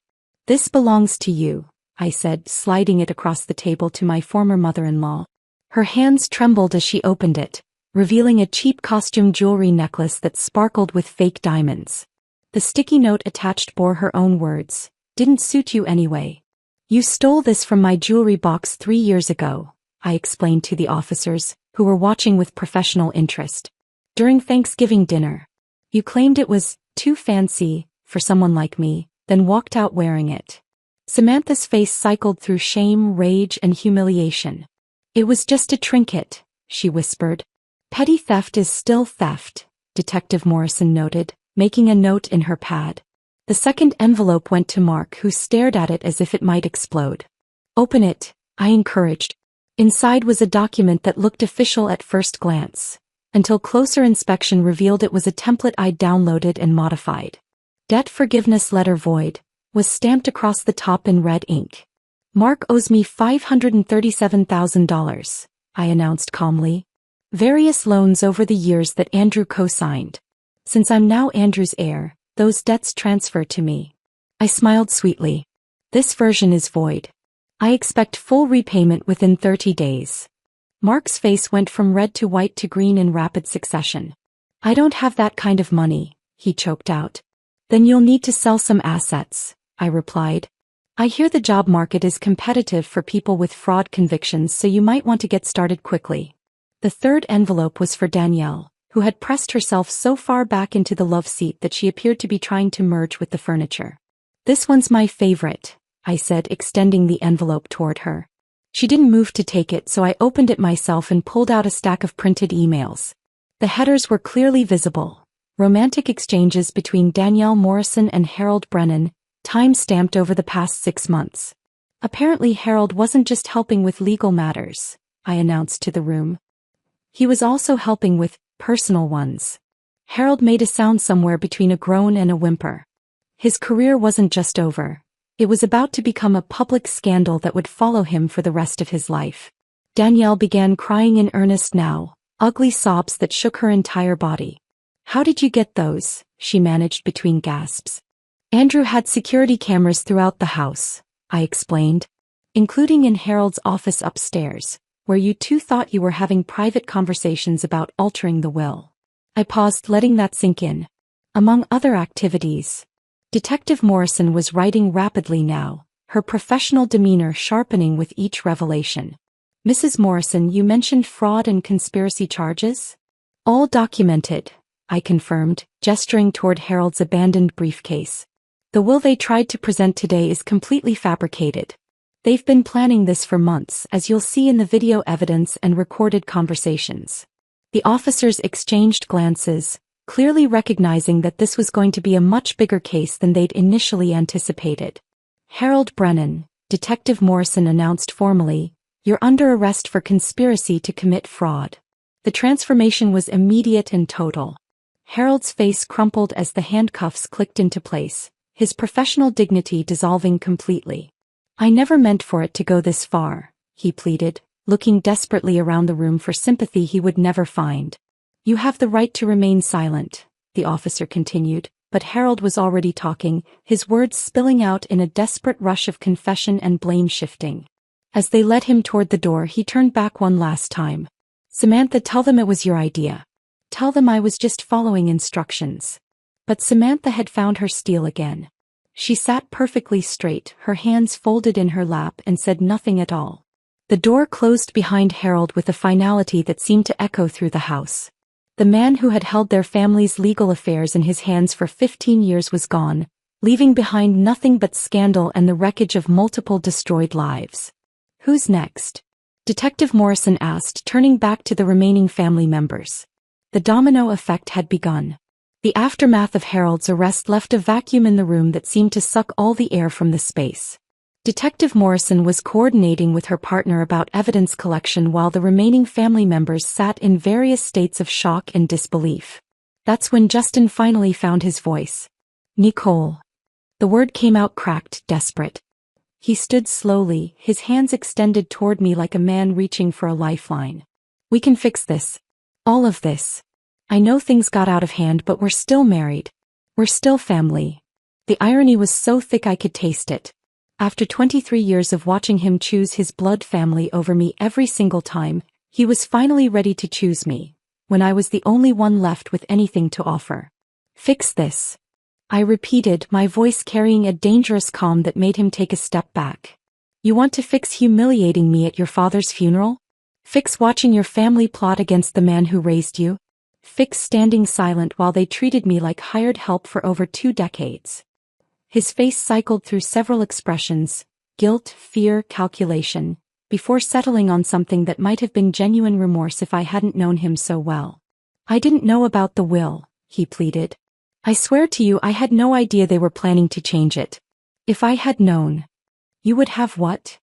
This belongs to you, I said, sliding it across the table to my former mother-in-law. Her hands trembled as she opened it, revealing a cheap costume jewelry necklace that sparkled with fake diamonds. The sticky note attached bore her own words. Didn't suit you anyway. You stole this from my jewelry box 3 years ago, I explained to the officers, who were watching with professional interest. During Thanksgiving dinner. You claimed it was too fancy for someone like me, then walked out wearing it. Samantha's face cycled through shame, rage, and humiliation. It was just a trinket, she whispered. Petty theft is still theft, Detective Morrison noted, making a note in her pad. The second envelope went to Mark, who stared at it as if it might explode. Open it, I encouraged. Inside was a document that looked official at first glance, until closer inspection revealed it was a template I'd downloaded and modified. Debt forgiveness letter void was stamped across the top in red ink. Mark owes me $537,000, I announced calmly. Various loans over the years that Andrew co-signed. Since I'm now Andrew's heir, those debts transfer to me. I smiled sweetly. This version is void. I expect full repayment within 30 days. Mark's face went from red to white to green in rapid succession. I don't have that kind of money, he choked out. Then you'll need to sell some assets, I replied. I hear the job market is competitive for people with fraud convictions, so you might want to get started quickly. The third envelope was for Danielle, who had pressed herself so far back into the love seat that she appeared to be trying to merge with the furniture. This one's my favorite, I said, extending the envelope toward her. She didn't move to take it, so I opened it myself and pulled out a stack of printed emails. The headers were clearly visible. Romantic exchanges between Danielle Morrison and Harold Brennan, time-stamped over the past 6 months. Apparently Harold wasn't just helping with legal matters, I announced to the room. He was also helping with personal ones. Harold made a sound somewhere between a groan and a whimper. His career wasn't just over. It was about to become a public scandal that would follow him for the rest of his life. Danielle began crying in earnest now, ugly sobs that shook her entire body. How did you get those? She managed between gasps. Andrew had security cameras throughout the house, I explained, including in Harold's office upstairs, where you two thought you were having private conversations about altering the will. I paused, letting that sink in. Among other activities, Detective Morrison was writing rapidly now, her professional demeanor sharpening with each revelation. Mrs. Morrison, you mentioned fraud and conspiracy charges? All documented, I confirmed, gesturing toward Harold's abandoned briefcase. The will they tried to present today is completely fabricated. They've been planning this for months, as you'll see in the video evidence and recorded conversations. The officers exchanged glances, clearly recognizing that this was going to be a much bigger case than they'd initially anticipated. Harold Brennan, Detective Morrison announced formally, you're under arrest for conspiracy to commit fraud. The transformation was immediate and total. Harold's face crumpled as the handcuffs clicked into place, his professional dignity dissolving completely. I never meant for it to go this far, he pleaded, looking desperately around the room for sympathy he would never find. You have the right to remain silent, the officer continued, but Harold was already talking, his words spilling out in a desperate rush of confession and blame-shifting. As they led him toward the door, he turned back one last time. Samantha, tell them it was your idea. Tell them I was just following instructions. But Samantha had found her steel again. She sat perfectly straight, her hands folded in her lap, and said nothing at all. The door closed behind Harold with a finality that seemed to echo through the house. The man who had held their family's legal affairs in his hands for 15 years was gone, leaving behind nothing but scandal and the wreckage of multiple destroyed lives. Who's next? Detective Morrison asked, turning back to the remaining family members. The domino effect had begun. The aftermath of Harold's arrest left a vacuum in the room that seemed to suck all the air from the space. Detective Morrison was coordinating with her partner about evidence collection while the remaining family members sat in various states of shock and disbelief. That's when Justin finally found his voice. Nicole. The word came out cracked, desperate. He stood slowly, his hands extended toward me like a man reaching for a lifeline. We can fix this. All of this. I know things got out of hand, but we're still married. We're still family. The irony was so thick I could taste it. After 23 years of watching him choose his blood family over me every single time, he was finally ready to choose me, when I was the only one left with anything to offer. Fix this. I repeated, my voice carrying a dangerous calm that made him take a step back. You want to fix humiliating me at your father's funeral? Fix watching your family plot against the man who raised you? Fix standing silent while they treated me like hired help for over 2 decades? His face cycled through several expressions: guilt, fear, calculation, before settling on something that might have been genuine remorse if I hadn't known him so well. I didn't know about the will, he pleaded. I swear to you I had no idea they were planning to change it. If I had known. You would have what?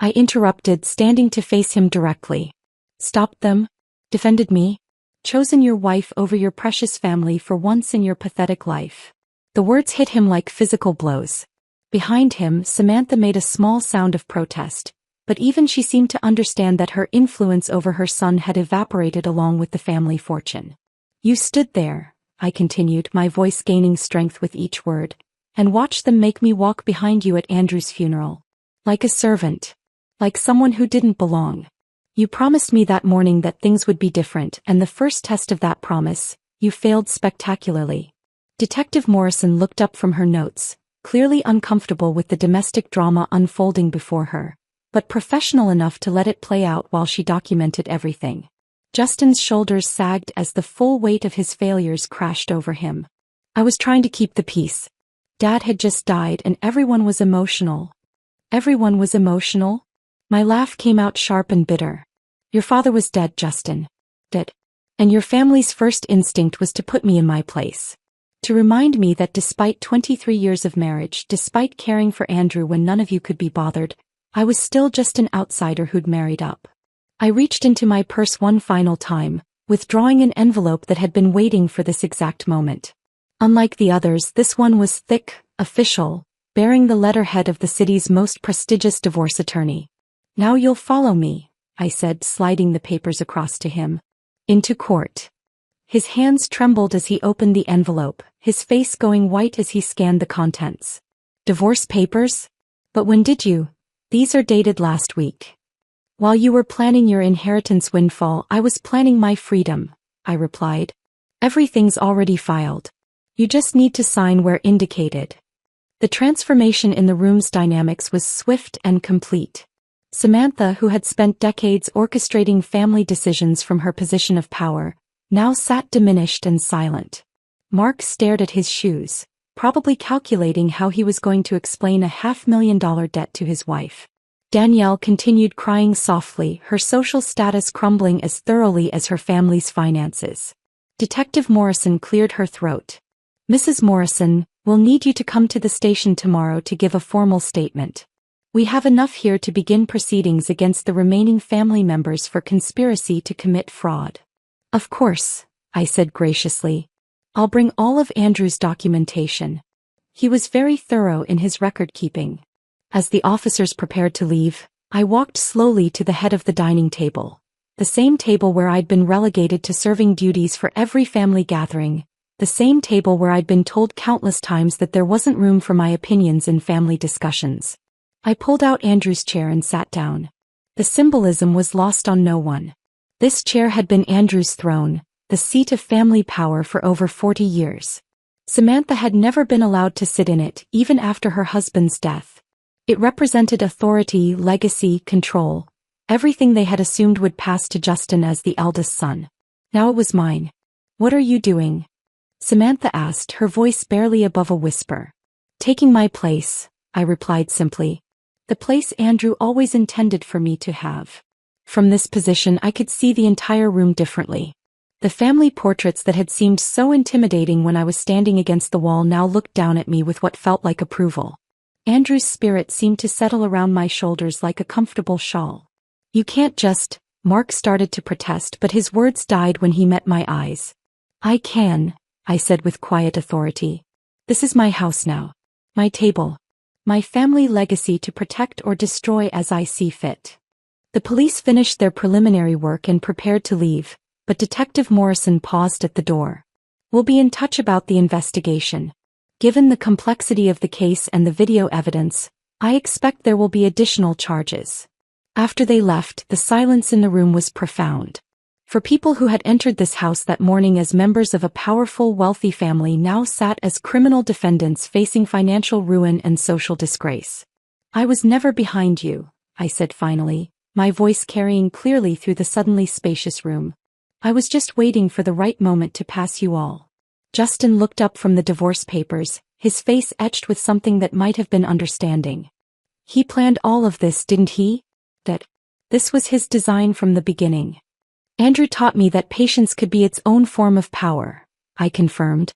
I interrupted, standing to face him directly. Stopped them? Defended me? Chosen your wife over your precious family for once in your pathetic life? The words hit him like physical blows. Behind him, Samantha made a small sound of protest, but even she seemed to understand that her influence over her son had evaporated along with the family fortune. You stood there, I continued, my voice gaining strength with each word, and watched them make me walk behind you at Andrew's funeral. Like a servant. Like someone who didn't belong. You promised me that morning that things would be different, and the first test of that promise, you failed spectacularly. Detective Morrison looked up from her notes, clearly uncomfortable with the domestic drama unfolding before her, but professional enough to let it play out while she documented everything. Justin's shoulders sagged as the full weight of his failures crashed over him. I was trying to keep the peace. Dad had just died and everyone was emotional. Everyone was emotional? My laugh came out sharp and bitter. Your father was dead, Justin. Dead. And your family's first instinct was to put me in my place. To remind me that despite 23 years of marriage, despite caring for Andrew when none of you could be bothered, I was still just an outsider who'd married up. I reached into my purse one final time, withdrawing an envelope that had been waiting for this exact moment. Unlike the others, this one was thick, official, bearing the letterhead of the city's most prestigious divorce attorney. Now you'll follow me, I said, sliding the papers across to him. Into court. His hands trembled as he opened the envelope, his face going white as he scanned the contents. Divorce papers? But when did you? These are dated last week. While you were planning your inheritance windfall, I was planning my freedom, I replied. Everything's already filed. You just need to sign where indicated. The transformation in the room's dynamics was swift and complete. Samantha, who had spent decades orchestrating family decisions from her position of power, now sat diminished and silent. Mark stared at his shoes, probably calculating how he was going to explain a $500,000 debt to his wife. Danielle continued crying softly, her social status crumbling as thoroughly as her family's finances. Detective Morrison cleared her throat. Mrs. Morrison, we'll need you to come to the station tomorrow to give a formal statement. We have enough here to begin proceedings against the remaining family members for conspiracy to commit fraud. Of course, I said graciously. I'll bring all of Andrew's documentation. He was very thorough in his record-keeping. As the officers prepared to leave, I walked slowly to the head of the dining table, the same table where I'd been relegated to serving duties for every family gathering, the same table where I'd been told countless times that there wasn't room for my opinions in family discussions. I pulled out Andrew's chair and sat down. The symbolism was lost on no one. This chair had been Andrew's throne, the seat of family power for over 40 years. Samantha had never been allowed to sit in it, even after her husband's death. It represented authority, legacy, control, everything they had assumed would pass to Justin as the eldest son. Now it was mine. What are you doing? Samantha asked, her voice barely above a whisper. Taking my place, I replied simply. The place Andrew always intended for me to have. From this position I could see the entire room differently. The family portraits that had seemed so intimidating when I was standing against the wall now looked down at me with what felt like approval. Andrew's spirit seemed to settle around my shoulders like a comfortable shawl. You can't just, Mark started to protest, but his words died when he met my eyes. I can, I said with quiet authority. This is my house now. My table. My family legacy to protect or destroy as I see fit. The police finished their preliminary work and prepared to leave, but Detective Morrison paused at the door. We'll be in touch about the investigation. Given the complexity of the case and the video evidence, I expect there will be additional charges. After they left, the silence in the room was profound. For people who had entered this house that morning as members of a powerful, wealthy family now sat as criminal defendants facing financial ruin and social disgrace. I was never behind you, I said finally. my voice carrying clearly through the suddenly spacious room. I was just waiting for the right moment to pass you all. Justin looked up from the divorce papers, his face etched with something that might have been understanding. He planned all of this, didn't he? That this was his design from the beginning. Andrew taught me that patience could be its own form of power, I confirmed.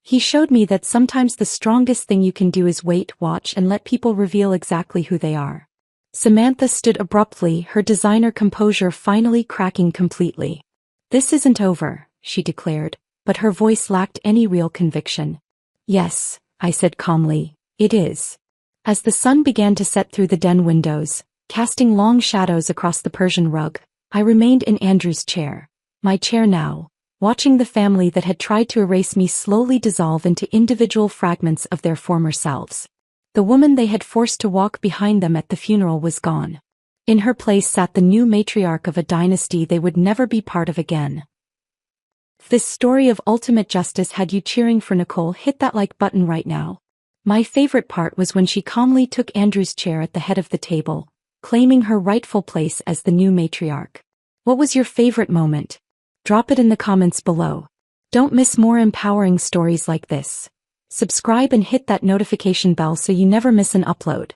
He showed me that sometimes the strongest thing you can do is wait, watch, and let people reveal exactly who they are. Samantha stood abruptly, her designer composure finally cracking completely. This isn't over, she declared, but her voice lacked any real conviction. Yes, I said calmly, it is. As the sun began to set through the den windows, casting long shadows across the Persian rug, I remained in Andrew's chair, my chair now, watching the family that had tried to erase me slowly dissolve into individual fragments of their former selves. The woman they had forced to walk behind them at the funeral was gone. In her place sat the new matriarch of a dynasty they would never be part of again. If this story of ultimate justice had you cheering for Nicole, hit that like button right now. My favorite part was when she calmly took Andrew's chair at the head of the table, claiming her rightful place as the new matriarch. What was your favorite moment? Drop it in the comments below. Don't miss more empowering stories like this. Subscribe and hit that notification bell so you never miss an upload.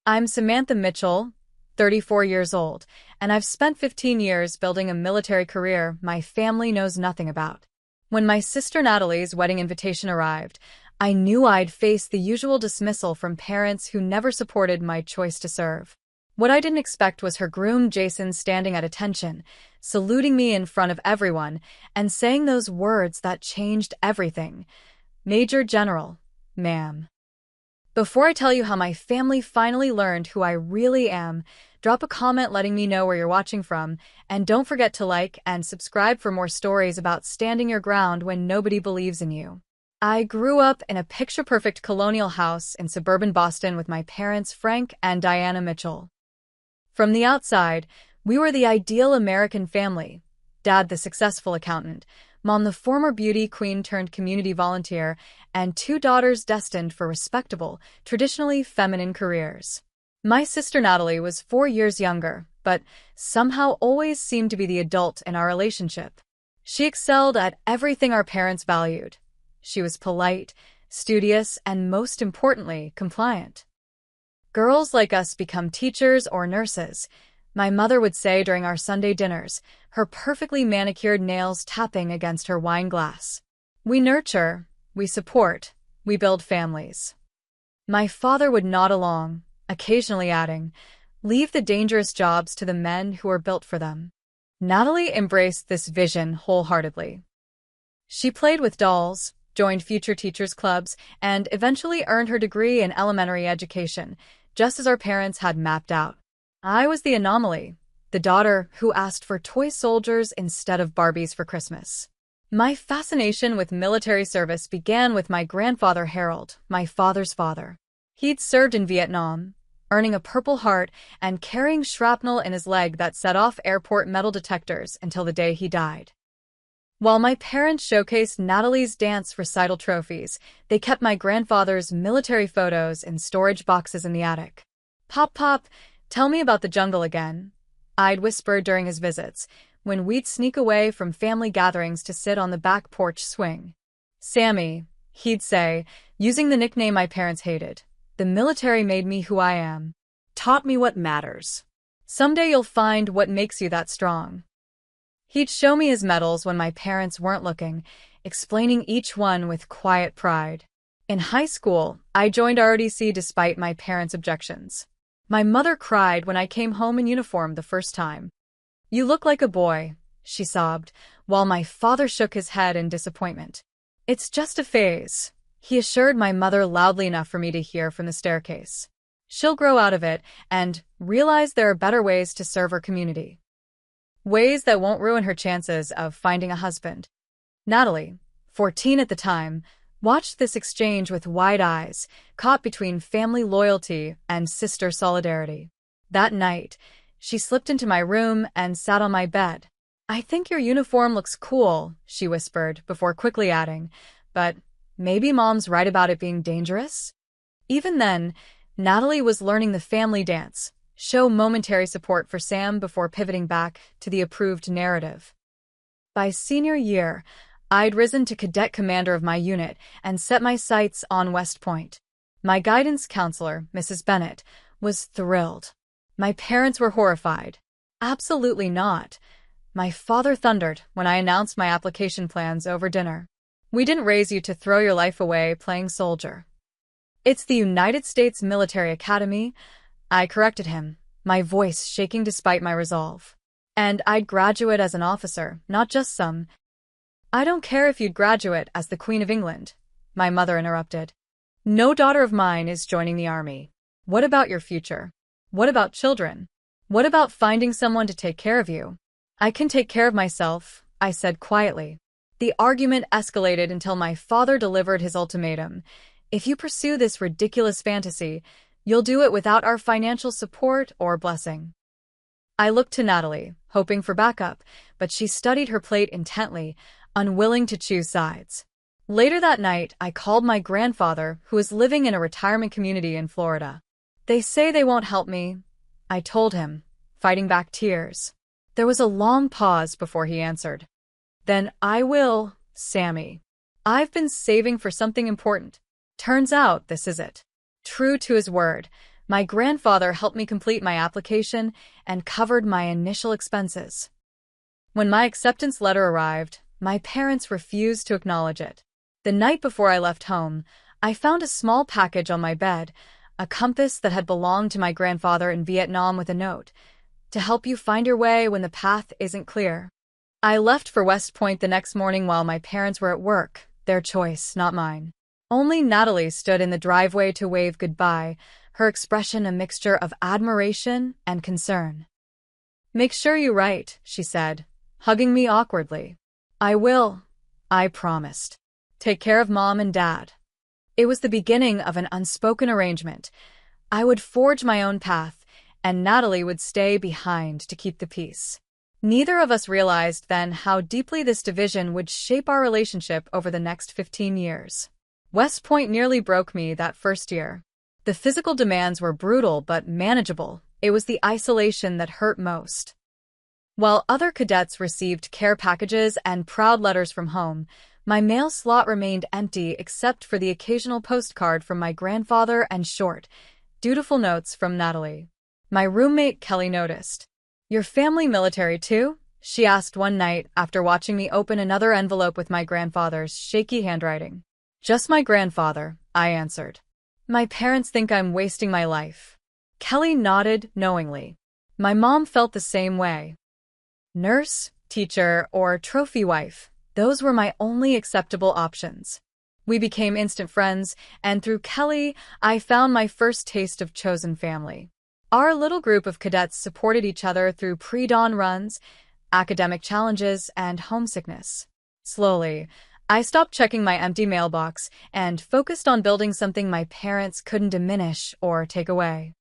I'm Samantha Mitchell, 34 years old, and I've spent 15 years building a military career my family knows nothing about. When my sister Natalie's wedding invitation arrived, I knew I'd face the usual dismissal from parents who never supported my choice to serve. What I didn't expect was her groom Jason standing at attention, saluting me in front of everyone, and saying those words that changed everything. Major General, ma'am. Before I tell you how my family finally learned who I really am, drop a comment letting me know where you're watching from, and don't forget to like and subscribe for more stories about standing your ground when nobody believes in you. I grew up in a picture-perfect colonial house in suburban Boston with my parents Frank and Diana Mitchell. From the outside, we were the ideal American family. Dad, the successful accountant, Mom, the former beauty queen turned community volunteer, and 2 daughters destined for respectable, traditionally feminine careers. My sister Natalie was 4 years younger, but somehow always seemed to be the adult in our relationship. She excelled at everything our parents valued. She was polite, studious, and most importantly, compliant. Girls like us become teachers or nurses, my mother would say during our Sunday dinners, her perfectly manicured nails tapping against her wine glass. We nurture, we support, we build families. My father would nod along, occasionally adding, leave the dangerous jobs to the men who are built for them. Natalie embraced this vision wholeheartedly. She played with dolls, joined future teachers' clubs, and eventually earned her degree in elementary education, just as our parents had mapped out. I was the anomaly, the daughter who asked for toy soldiers instead of Barbies for Christmas. My fascination with military service began with my grandfather Harold, my father's father. He'd served in Vietnam, earning a Purple Heart and carrying shrapnel in his leg that set off airport metal detectors until the day he died. While my parents showcased Natalie's dance recital trophies, they kept my grandfather's military photos in storage boxes in the attic. Pop, Pop, tell me about the jungle again, I'd whisper during his visits, when we'd sneak away from family gatherings to sit on the back porch swing. Sammy, he'd say, using the nickname my parents hated. The military made me who I am. Taught me what matters. Someday you'll find what makes you that strong. He'd show me his medals when my parents weren't looking, explaining each one with quiet pride. In high school, I joined ROTC despite my parents' objections. My mother cried when I came home in uniform the first time. You look like a boy, she sobbed, while my father shook his head in disappointment. It's just a phase, he assured my mother loudly enough for me to hear from the staircase. She'll grow out of it and realize there are better ways to serve her community. Ways that won't ruin her chances of finding a husband. Natalie, 14 at the time, watched this exchange with wide eyes, caught between family loyalty and sister solidarity. That night, she slipped into my room and sat on my bed. I think your uniform looks cool, she whispered, before quickly adding, but maybe Mom's right about it being dangerous? Even then, Natalie was learning the family dance. show momentary support for Sam before pivoting back to the approved narrative. By senior year, I'd risen to cadet commander of my unit and set my sights on West Point. My guidance counselor, Mrs. Bennett, was thrilled. My parents were horrified. Absolutely not. My father thundered when I announced my application plans over dinner. We didn't raise you to throw your life away playing soldier. It's the United States Military Academy, I corrected him, my voice shaking despite my resolve. And I'd graduate as an officer, not just some. I don't care if you'd graduate as the Queen of England, my mother interrupted. No daughter of mine is joining the army. What about your future? What about children? What about finding someone to take care of you? I can take care of myself, I said quietly. The argument escalated until my father delivered his ultimatum. If you pursue this ridiculous fantasy, you'll do it without our financial support or blessing. I looked to Natalie, hoping for backup, but she studied her plate intently, unwilling to choose sides. Later that night, I called my grandfather, who was living in a retirement community in Florida. They say they won't help me, I told him, fighting back tears. There was a long pause before he answered. Then I will, Sammy. I've been saving for something important. Turns out this is it. True to his word, my grandfather helped me complete my application and covered my initial expenses. When my acceptance letter arrived, my parents refused to acknowledge it. The night before I left home, I found a small package on my bed, a compass that had belonged to my grandfather in Vietnam with a note, to help you find your way when the path isn't clear. I left for West Point the next morning while my parents were at work, their choice, not mine. Only Natalie stood in the driveway to wave goodbye, her expression a mixture of admiration and concern. Make sure you write, she said, hugging me awkwardly. I will, I promised. Take care of Mom and Dad. It was the beginning of an unspoken arrangement. I would forge my own path, and Natalie would stay behind to keep the peace. Neither of us realized then how deeply this division would shape our relationship over the next 15 years. West Point nearly broke me that first year. The physical demands were brutal but manageable. It was the isolation that hurt most. While other cadets received care packages and proud letters from home, my mail slot remained empty except for the occasional postcard from my grandfather and short, dutiful notes from Natalie. My roommate Kelly noticed. Your family military too? She asked one night after watching me open another envelope with my grandfather's shaky handwriting. Just my grandfather, I answered. My parents think I'm wasting my life. Kelly nodded knowingly. My mom felt the same way. Nurse, teacher, or trophy wife, those were my only acceptable options. We became instant friends, and through Kelly, I found my first taste of chosen family. Our little group of cadets supported each other through pre-dawn runs, academic challenges, and homesickness. Slowly, I stopped checking my empty mailbox and focused on building something my parents couldn't diminish or take away.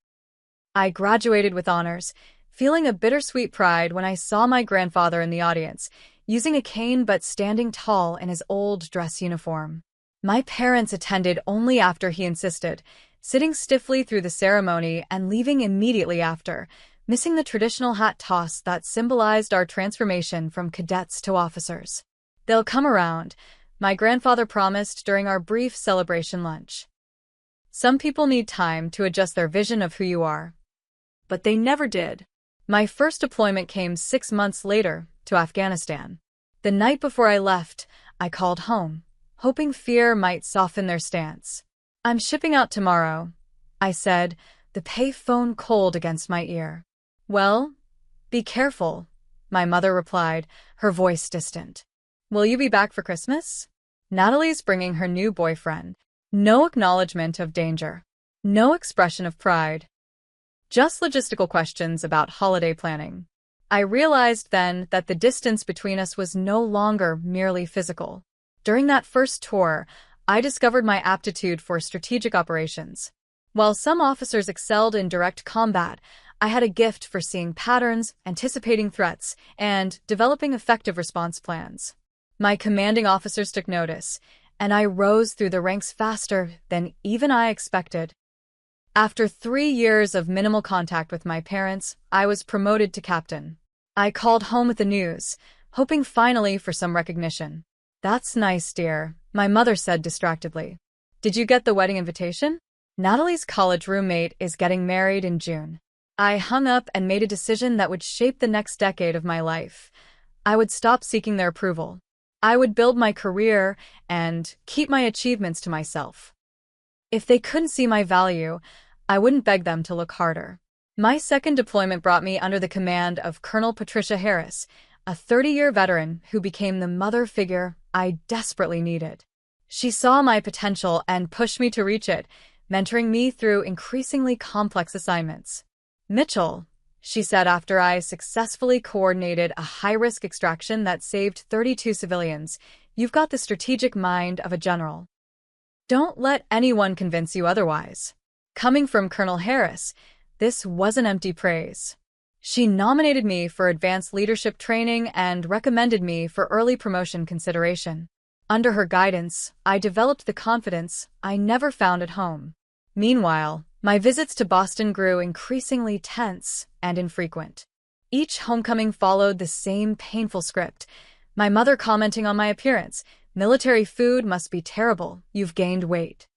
I graduated with honors, feeling a bittersweet pride when I saw my grandfather in the audience, using a cane but standing tall in his old dress uniform. My parents attended only after he insisted, sitting stiffly through the ceremony and leaving immediately after, missing the traditional hat toss that symbolized our transformation from cadets to officers. They'll come around, my grandfather promised during our brief celebration lunch. Some people need time to adjust their vision of who you are. But they never did. My first deployment came 6 months later, to Afghanistan. The night before I left, I called home, hoping fear might soften their stance. I'm shipping out tomorrow, I said, the pay phone cold against my ear. Well, be careful, my mother replied, her voice distant. Will you be back for Christmas? Natalie's bringing her new boyfriend. No acknowledgement of danger. No expression of pride. Just logistical questions about holiday planning. I realized then that the distance between us was no longer merely physical. During that first tour, I discovered my aptitude for strategic operations. While some officers excelled in direct combat, I had a gift for seeing patterns, anticipating threats, and developing effective response plans. My commanding officers took notice, and I rose through the ranks faster than even I expected. After 3 years of minimal contact with my parents, I was promoted to captain. I called home with the news, hoping finally for some recognition. "That's nice, dear," my mother said distractedly. "Did you get the wedding invitation? Natalie's college roommate is getting married in June." I hung up and made a decision that would shape the next decade of my life. I would stop seeking their approval. I would build my career and keep my achievements to myself. If they couldn't see my value, I wouldn't beg them to look harder. My second deployment brought me under the command of Colonel Patricia Harris, a 30-year veteran who became the mother figure I desperately needed. She saw my potential and pushed me to reach it, mentoring me through increasingly complex assignments. "Mitchell," she said after I successfully coordinated a high-risk extraction that saved 32 civilians, "you've got the strategic mind of a general. Don't let anyone convince you otherwise." Coming from Colonel Harris, this wasn't empty praise. She nominated me for advanced leadership training and recommended me for early promotion consideration. Under her guidance, I developed the confidence I never found at home. Meanwhile, my visits to Boston grew increasingly tense and infrequent. Each homecoming followed the same painful script. My mother commenting on my appearance, "Military food must be terrible, you've gained weight."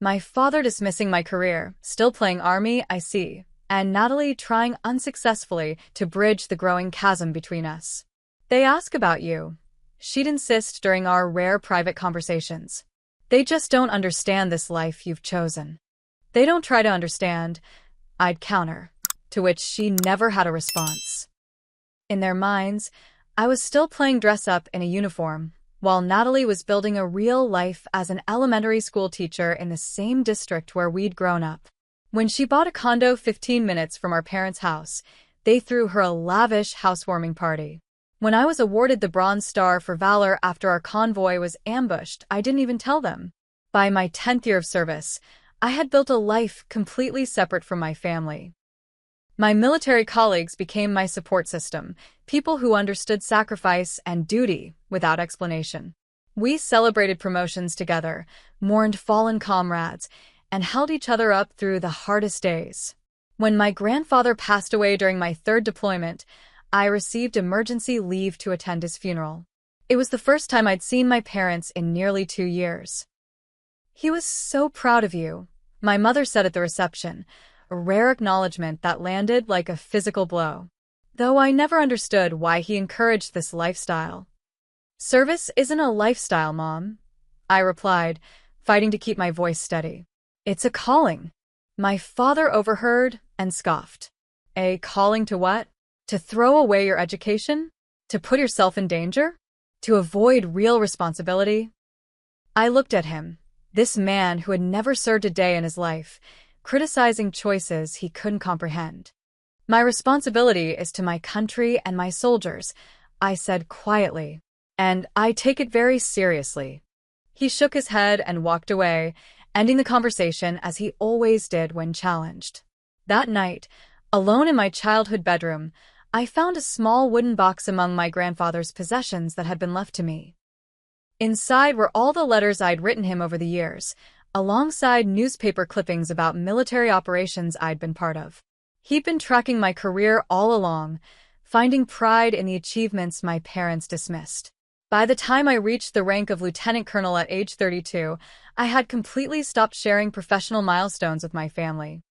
My father dismissing my career, "Still playing Army, I see," and Natalie trying unsuccessfully to bridge the growing chasm between us. "They ask about you," she'd insist during our rare private conversations. "They just don't understand this life you've chosen." "They don't try to understand," I'd counter, to which she never had a response. In their minds, I was still playing dress-up in a uniform, while Natalie was building a real life as an elementary school teacher in the same district where we'd grown up. When she bought a condo 15 minutes from our parents' house, they threw her a lavish housewarming party. When I was awarded the Bronze Star for Valor after our convoy was ambushed, I didn't even tell them. By my 10th year of service, I had built a life completely separate from my family. My military colleagues became my support system, people who understood sacrifice and duty without explanation. We celebrated promotions together, mourned fallen comrades, and held each other up through the hardest days. When my grandfather passed away during my third deployment, I received emergency leave to attend his funeral. It was the first time I'd seen my parents in nearly 2 years. "He was so proud of you," my mother said at the reception, a rare acknowledgement that landed like a physical blow. Though I never understood why he encouraged this lifestyle. "Service isn't a lifestyle, Mom," I replied, fighting to keep my voice steady. "It's a calling." My father overheard and scoffed. "A calling to what? To throw away your education? To put yourself in danger? To avoid real responsibility?" I looked at him, this man who had never served a day in his life, criticizing choices he couldn't comprehend. "My responsibility is to my country and my soldiers," I said quietly, "and I take it very seriously." He shook his head and walked away, ending the conversation as he always did when challenged. That night, alone in my childhood bedroom, I found a small wooden box among my grandfather's possessions that had been left to me. Inside were all the letters I'd written him over the years, alongside newspaper clippings about military operations I'd been part of. He'd been tracking my career all along, finding pride in the achievements my parents dismissed. By the time I reached the rank of lieutenant colonel at age 32, I had completely stopped sharing professional milestones with my family.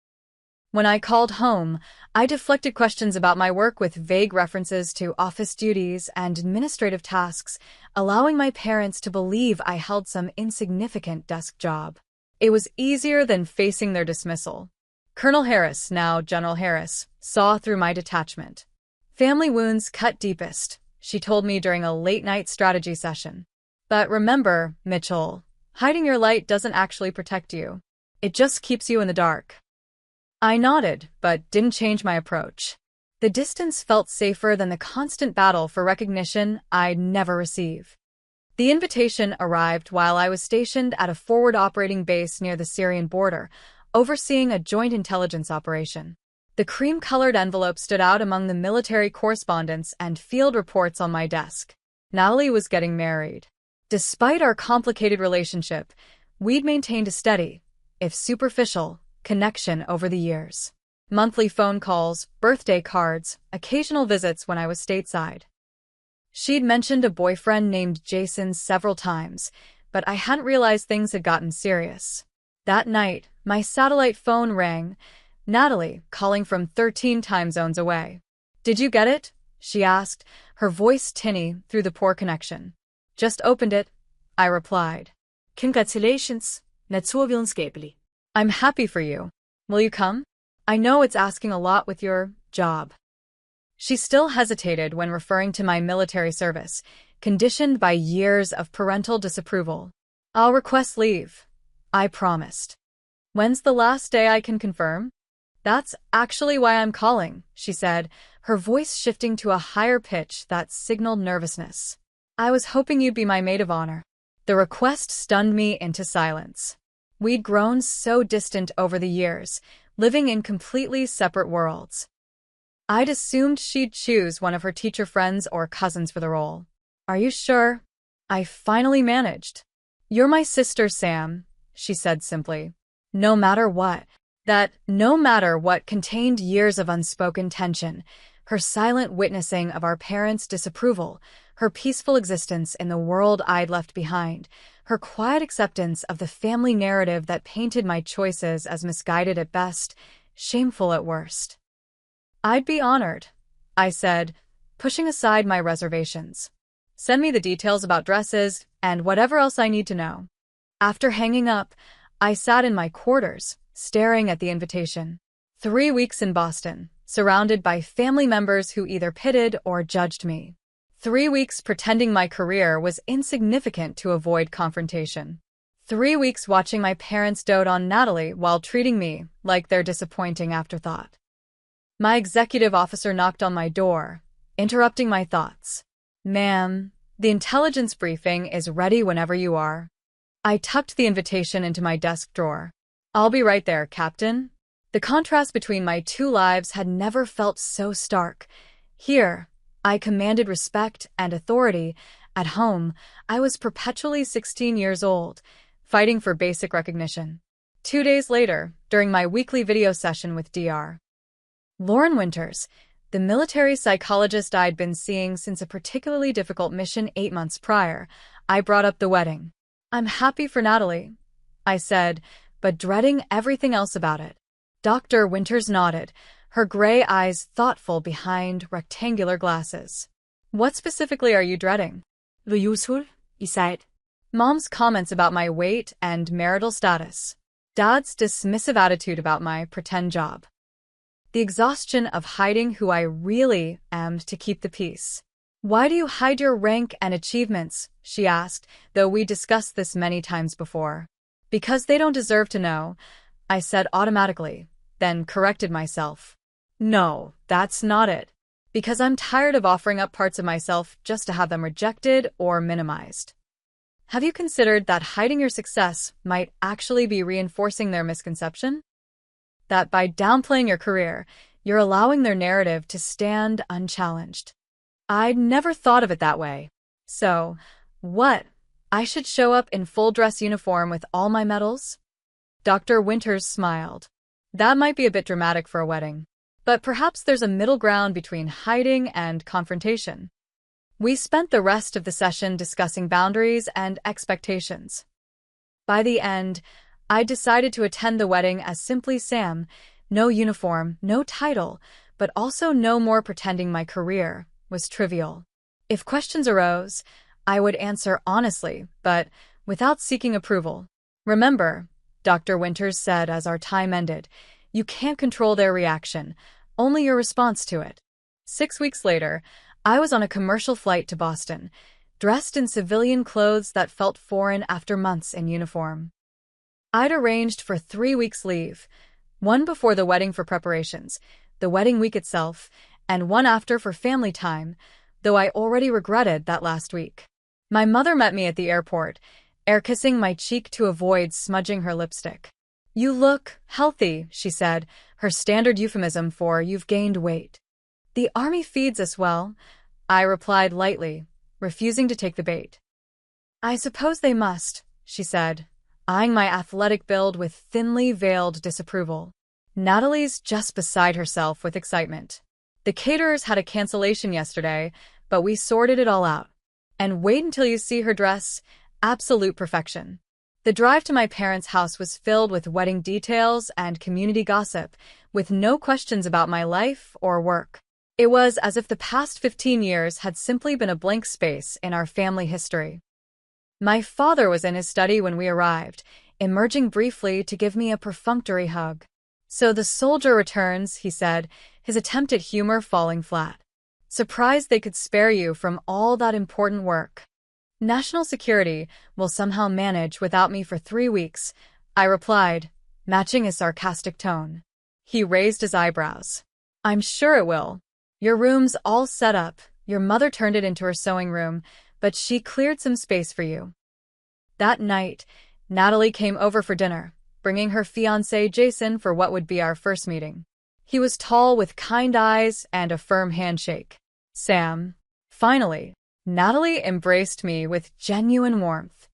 When I called home, I deflected questions about my work with vague references to office duties and administrative tasks, allowing my parents to believe I held some insignificant desk job. It was easier than facing their dismissal. Colonel Harris, now General Harris, saw through my detachment. "Family wounds cut deepest," she told me during a late-night strategy session. "But remember, Mitchell, hiding your light doesn't actually protect you. It just keeps you in the dark." I nodded, but didn't change my approach. The distance felt safer than the constant battle for recognition I'd never receive. The invitation arrived while I was stationed at a forward operating base near the Syrian border, overseeing a joint intelligence operation. The cream-colored envelope stood out among the military correspondence and field reports on my desk. Natalie was getting married. Despite our complicated relationship, we'd maintained a steady, if superficial, connection over the years. Monthly phone calls, birthday cards, occasional visits when I was stateside. She'd mentioned a boyfriend named Jason several times, but I hadn't realized things had gotten serious. That night, my satellite phone rang. Natalie, calling from 13 time zones away. "Did you get it?" she asked, her voice tinny through the poor connection. "Just opened it," I replied. Congratulations, naturvidenskabelig. "I'm happy for you. Will you come? I know it's asking a lot with your job." She still hesitated when referring to my military service, conditioned by years of parental disapproval. "I'll request leave," I promised. "When's the last day I can confirm?" "That's actually why I'm calling," she said, her voice shifting to a higher pitch that signaled nervousness. "I was hoping you'd be my maid of honor." The request stunned me into silence. We'd grown so distant over the years, living in completely separate worlds. I'd assumed she'd choose one of her teacher friends or cousins for the role. "Are you sure?" I finally managed. "You're my sister, Sam," she said simply. No matter what. That "no matter what" contained years of unspoken tension, her silent witnessing of our parents' disapproval, her peaceful existence in the world I'd left behind, her quiet acceptance of the family narrative that painted my choices as misguided at best, shameful at worst. "I'd be honored," I said, pushing aside my reservations. "Send me the details about dresses and whatever else I need to know." After hanging up, I sat in my quarters, staring at the invitation. 3 weeks in Boston, surrounded by family members who either pitied or judged me. 3 weeks pretending my career was insignificant to avoid confrontation. 3 weeks watching my parents dote on Natalie while treating me like their disappointing afterthought. My executive officer knocked on my door, interrupting my thoughts. "Ma'am, the intelligence briefing is ready whenever you are." I tucked the invitation into my desk drawer. "I'll be right there, Captain." The contrast between my two lives had never felt so stark. Here, I commanded respect and authority. At home, I was perpetually 16 years old, fighting for basic recognition. 2 days later, during my weekly video session with Dr. Lauren Winters, the military psychologist I'd been seeing since a particularly difficult mission 8 months prior, I brought up the wedding. "I'm happy for Natalie," I said, but dreading everything else about it. Dr. Winters nodded, her gray eyes thoughtful behind rectangular glasses. "What specifically are you dreading?" The usual, he said. Mom's comments about my weight and marital status. Dad's dismissive attitude about my pretend job. The exhaustion of hiding who I really am to keep the peace. "Why do you hide your rank and achievements?" she asked, though we discussed this many times before. "Because they don't deserve to know," I said automatically, then corrected myself. "No, that's not it. Because I'm tired of offering up parts of myself just to have them rejected or minimized." Have you considered that hiding your success might actually be reinforcing their misconception? That by downplaying your career, you're allowing their narrative to stand unchallenged. I'd never thought of it that way. So, what? I should show up in full dress uniform with all my medals? Dr. Winters smiled. That might be a bit dramatic for a wedding. But perhaps there's a middle ground between hiding and confrontation. We spent the rest of the session discussing boundaries and expectations. By the end, I decided to attend the wedding as simply Sam, no uniform, no title, but also no more pretending my career was trivial. If questions arose, I would answer honestly, but without seeking approval. "Remember," Dr. Winters said as our time ended, "you can't control their reaction, only your response to it." 6 weeks later, I was on a commercial flight to Boston, dressed in civilian clothes that felt foreign after months in uniform. I'd arranged for 3 weeks leave, one before the wedding for preparations, the wedding week itself, and one after for family time, though I already regretted that last week. My mother met me at the airport, air-kissing my cheek to avoid smudging her lipstick. "You look healthy," she said, her standard euphemism for "you've gained weight." "The Army feeds us well," I replied lightly, refusing to take the bait. "I suppose they must," she said, eyeing my athletic build with thinly veiled disapproval. Natalie's just beside herself with excitement. The caterers had a cancellation yesterday, but we sorted it all out. And wait until you see her dress. Absolute perfection. The drive to my parents' house was filled with wedding details and community gossip, with no questions about my life or work. It was as if the past 15 years had simply been a blank space in our family history. My father was in his study when we arrived, emerging briefly to give me a perfunctory hug. "So the soldier returns," he said, his attempt at humor falling flat. "Surprised they could spare you from all that important work." "National security will somehow manage without me for 3 weeks," I replied, matching his sarcastic tone. He raised his eyebrows. "I'm sure it will. Your room's all set up. Your mother turned it into her sewing room, but she cleared some space for you." That night, Natalie came over for dinner, bringing her fiancé Jason for what would be our first meeting. He was tall with kind eyes and a firm handshake. "Sam." Finally, Natalie embraced me with genuine warmth.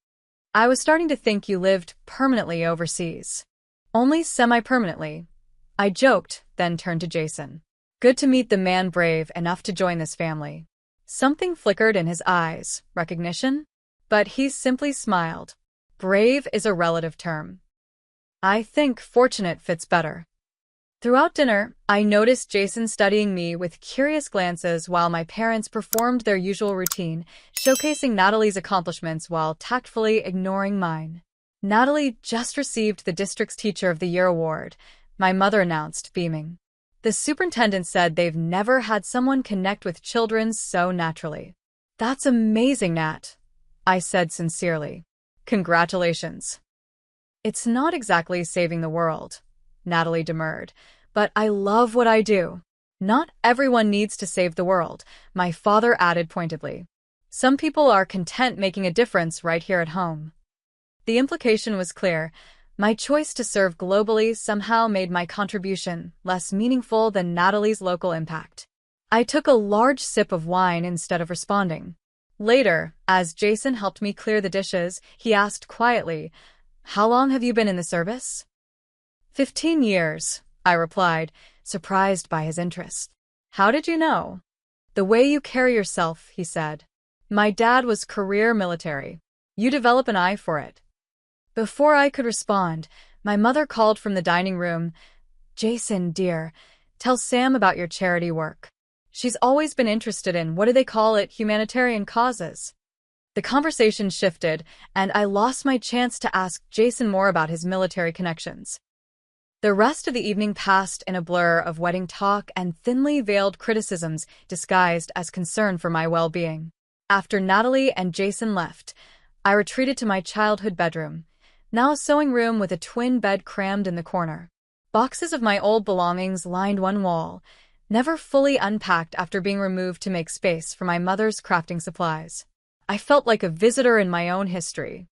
"I was starting to think you lived permanently overseas." "Only semi-permanently," I joked, then turned to Jason. "Good to meet the man brave enough to join this family." Something flickered in his eyes. Recognition? But he simply smiled. Brave is a relative term. I think fortunate fits better. Throughout dinner, I noticed Jason studying me with curious glances while my parents performed their usual routine, showcasing Natalie's accomplishments while tactfully ignoring mine. "Natalie just received the district's Teacher of the Year award," my mother announced, beaming. "The superintendent said they've never had someone connect with children so naturally." "That's amazing, Nat," I said sincerely. "Congratulations." "It's not exactly saving the world," Natalie demurred, "but I love what I do." "Not everyone needs to save the world," my father added pointedly. "Some people are content making a difference right here at home." The implication was clear. My choice to serve globally somehow made my contribution less meaningful than Natalie's local impact. I took a large sip of wine instead of responding. Later, as Jason helped me clear the dishes, he asked quietly, "How long have you been in the service?" 15 years, I replied, surprised by his interest. "How did you know?" "The way you carry yourself," he said. "My dad was career military. You develop an eye for it." Before I could respond, my mother called from the dining room, "Jason, dear, tell Sam about your charity work. She's always been interested in, what do they call it, humanitarian causes." The conversation shifted, and I lost my chance to ask Jason more about his military connections. The rest of the evening passed in a blur of wedding talk and thinly veiled criticisms disguised as concern for my well-being. After Natalie and Jason left, I retreated to my childhood bedroom, now a sewing room with a twin bed crammed in the corner. Boxes of my old belongings lined one wall, never fully unpacked after being removed to make space for my mother's crafting supplies. I felt like a visitor in my own history.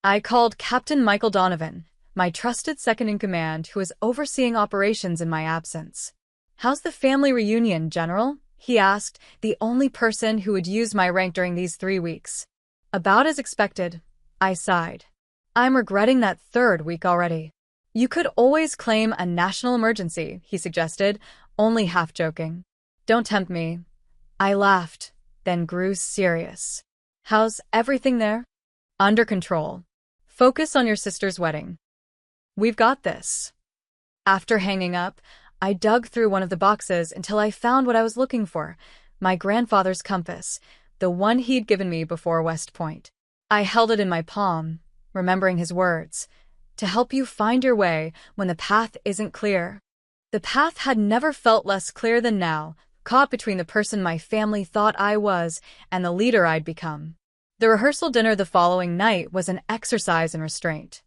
I called Captain Michael Donovan, my trusted second-in-command who was overseeing operations in my absence. "How's the family reunion, General?" he asked, the only person who would use my rank during these 3 weeks. "About as expected," I sighed. "I'm regretting that 3rd week already." "You could always claim a national emergency," he suggested, only half joking. "Don't tempt me." I laughed, then grew serious. "How's everything there?" "Under control. Focus on your sister's wedding. We've got this." After hanging up, I dug through one of the boxes until I found what I was looking for, my grandfather's compass, the one he'd given me before West Point. I held it in my palm, remembering his words, "To help you find your way when the path isn't clear." The path had never felt less clear than now, caught between the person my family thought I was and the leader I'd become. The rehearsal dinner the following night was an exercise in restraint.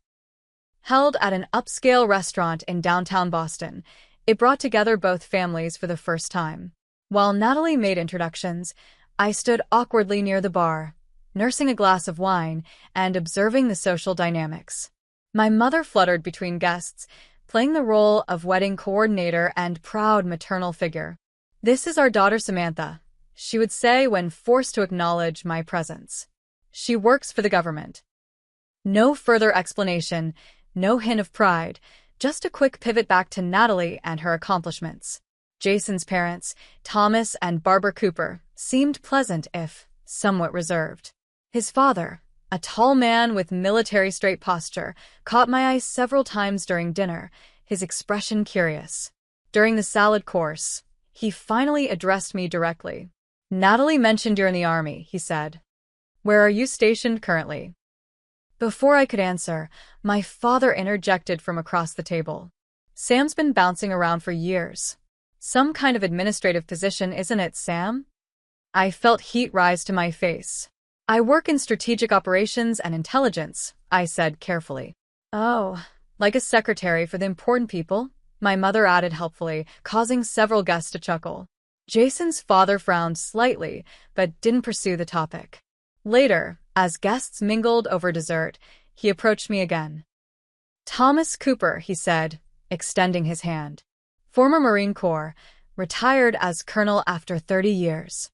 Held at an upscale restaurant in downtown Boston, it brought together both families for the first time. While Natalie made introductions, I stood awkwardly near the bar, nursing a glass of wine and observing the social dynamics. My mother fluttered between guests, playing the role of wedding coordinator and proud maternal figure. "This is our daughter Samantha," she would say when forced to acknowledge my presence. "She works for the government." No further explanation, no hint of pride, just a quick pivot back to Natalie and her accomplishments. Jason's parents, Thomas and Barbara Cooper, seemed pleasant if somewhat reserved. His father, a tall man with military-straight posture, caught my eye several times during dinner, his expression curious. During the salad course, he finally addressed me directly. "Natalie mentioned you're in the army," he said. "Where are you stationed currently?" Before I could answer, my father interjected from across the table. "Sam's been bouncing around for years. Some kind of administrative position, isn't it, Sam?" I felt heat rise to my face. "I work in strategic operations and intelligence," I said carefully. "Oh, like a secretary for the important people?" my mother added helpfully, causing several guests to chuckle. Jason's father frowned slightly, but didn't pursue the topic. Later, as guests mingled over dessert, he approached me again. "Thomas Cooper," he said, extending his hand. "Former Marine Corps, retired as colonel after 30 years.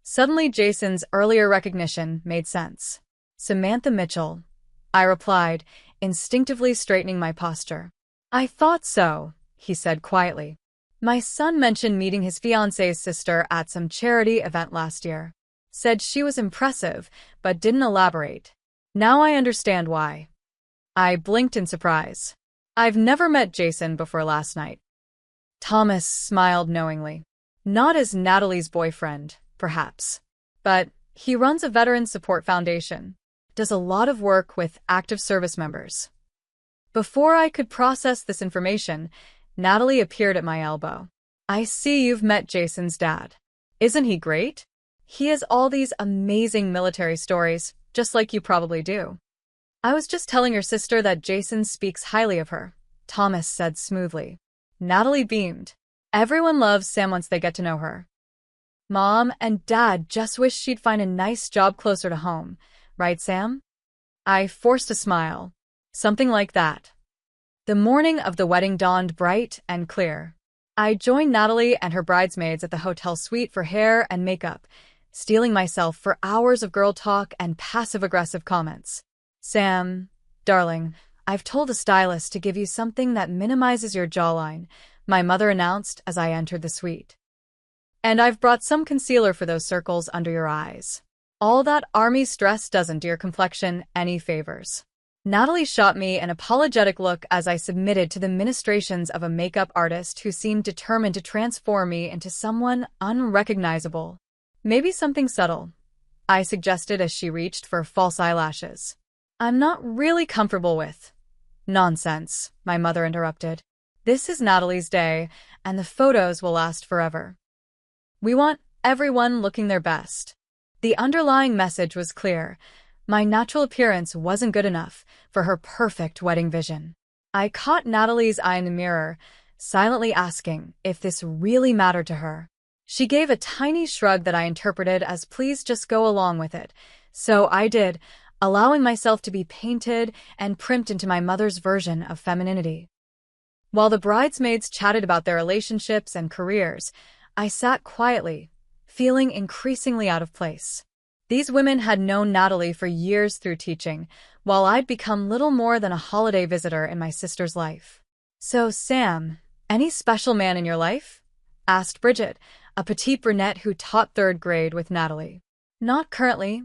Suddenly Jason's earlier recognition made sense. "Samantha Mitchell," I replied, instinctively straightening my posture. "I thought so," he said quietly. "My son mentioned meeting his fiancée's sister at some charity event last year. Said she was impressive, but didn't elaborate. Now I understand why." I blinked in surprise. "I've never met Jason before last night." Thomas smiled knowingly. "Not as Natalie's boyfriend, perhaps. But he runs a veteran support foundation. Does a lot of work with active service members." Before I could process this information, Natalie appeared at my elbow. "I see you've met Jason's dad. Isn't he great? He has all these amazing military stories, just like you probably do." "I was just telling your sister that Jason speaks highly of her," Thomas said smoothly. Natalie beamed. "Everyone loves Sam once they get to know her. Mom and Dad just wish she'd find a nice job closer to home, right, Sam?" I forced a smile. "Something like that." The morning of the wedding dawned bright and clear. I joined Natalie and her bridesmaids at the hotel suite for hair and makeup, steeling myself for hours of girl talk and passive-aggressive comments. "Sam, darling, I've told a stylist to give you something that minimizes your jawline," my mother announced as I entered the suite. "And I've brought some concealer for those circles under your eyes. All that army stress doesn't do your complexion any favors." Natalie shot me an apologetic look as I submitted to the ministrations of a makeup artist who seemed determined to transform me into someone unrecognizable. "Maybe something subtle," I suggested as she reached for false eyelashes. "I'm not really comfortable with." "Nonsense," my mother interrupted. "This is Natalie's day, and the photos will last forever. We want everyone looking their best." The underlying message was clear. My natural appearance wasn't good enough for her perfect wedding vision. I caught Natalie's eye in the mirror, silently asking if this really mattered to her. She gave a tiny shrug that I interpreted as "please just go along with it." So I did, allowing myself to be painted and primed into my mother's version of femininity. While the bridesmaids chatted about their relationships and careers, I sat quietly, feeling increasingly out of place. These women had known Natalie for years through teaching, while I'd become little more than a holiday visitor in my sister's life. "So, Sam, any special man in your life?" asked Bridget, a petite brunette who taught 3rd grade with Natalie. "Not currently,"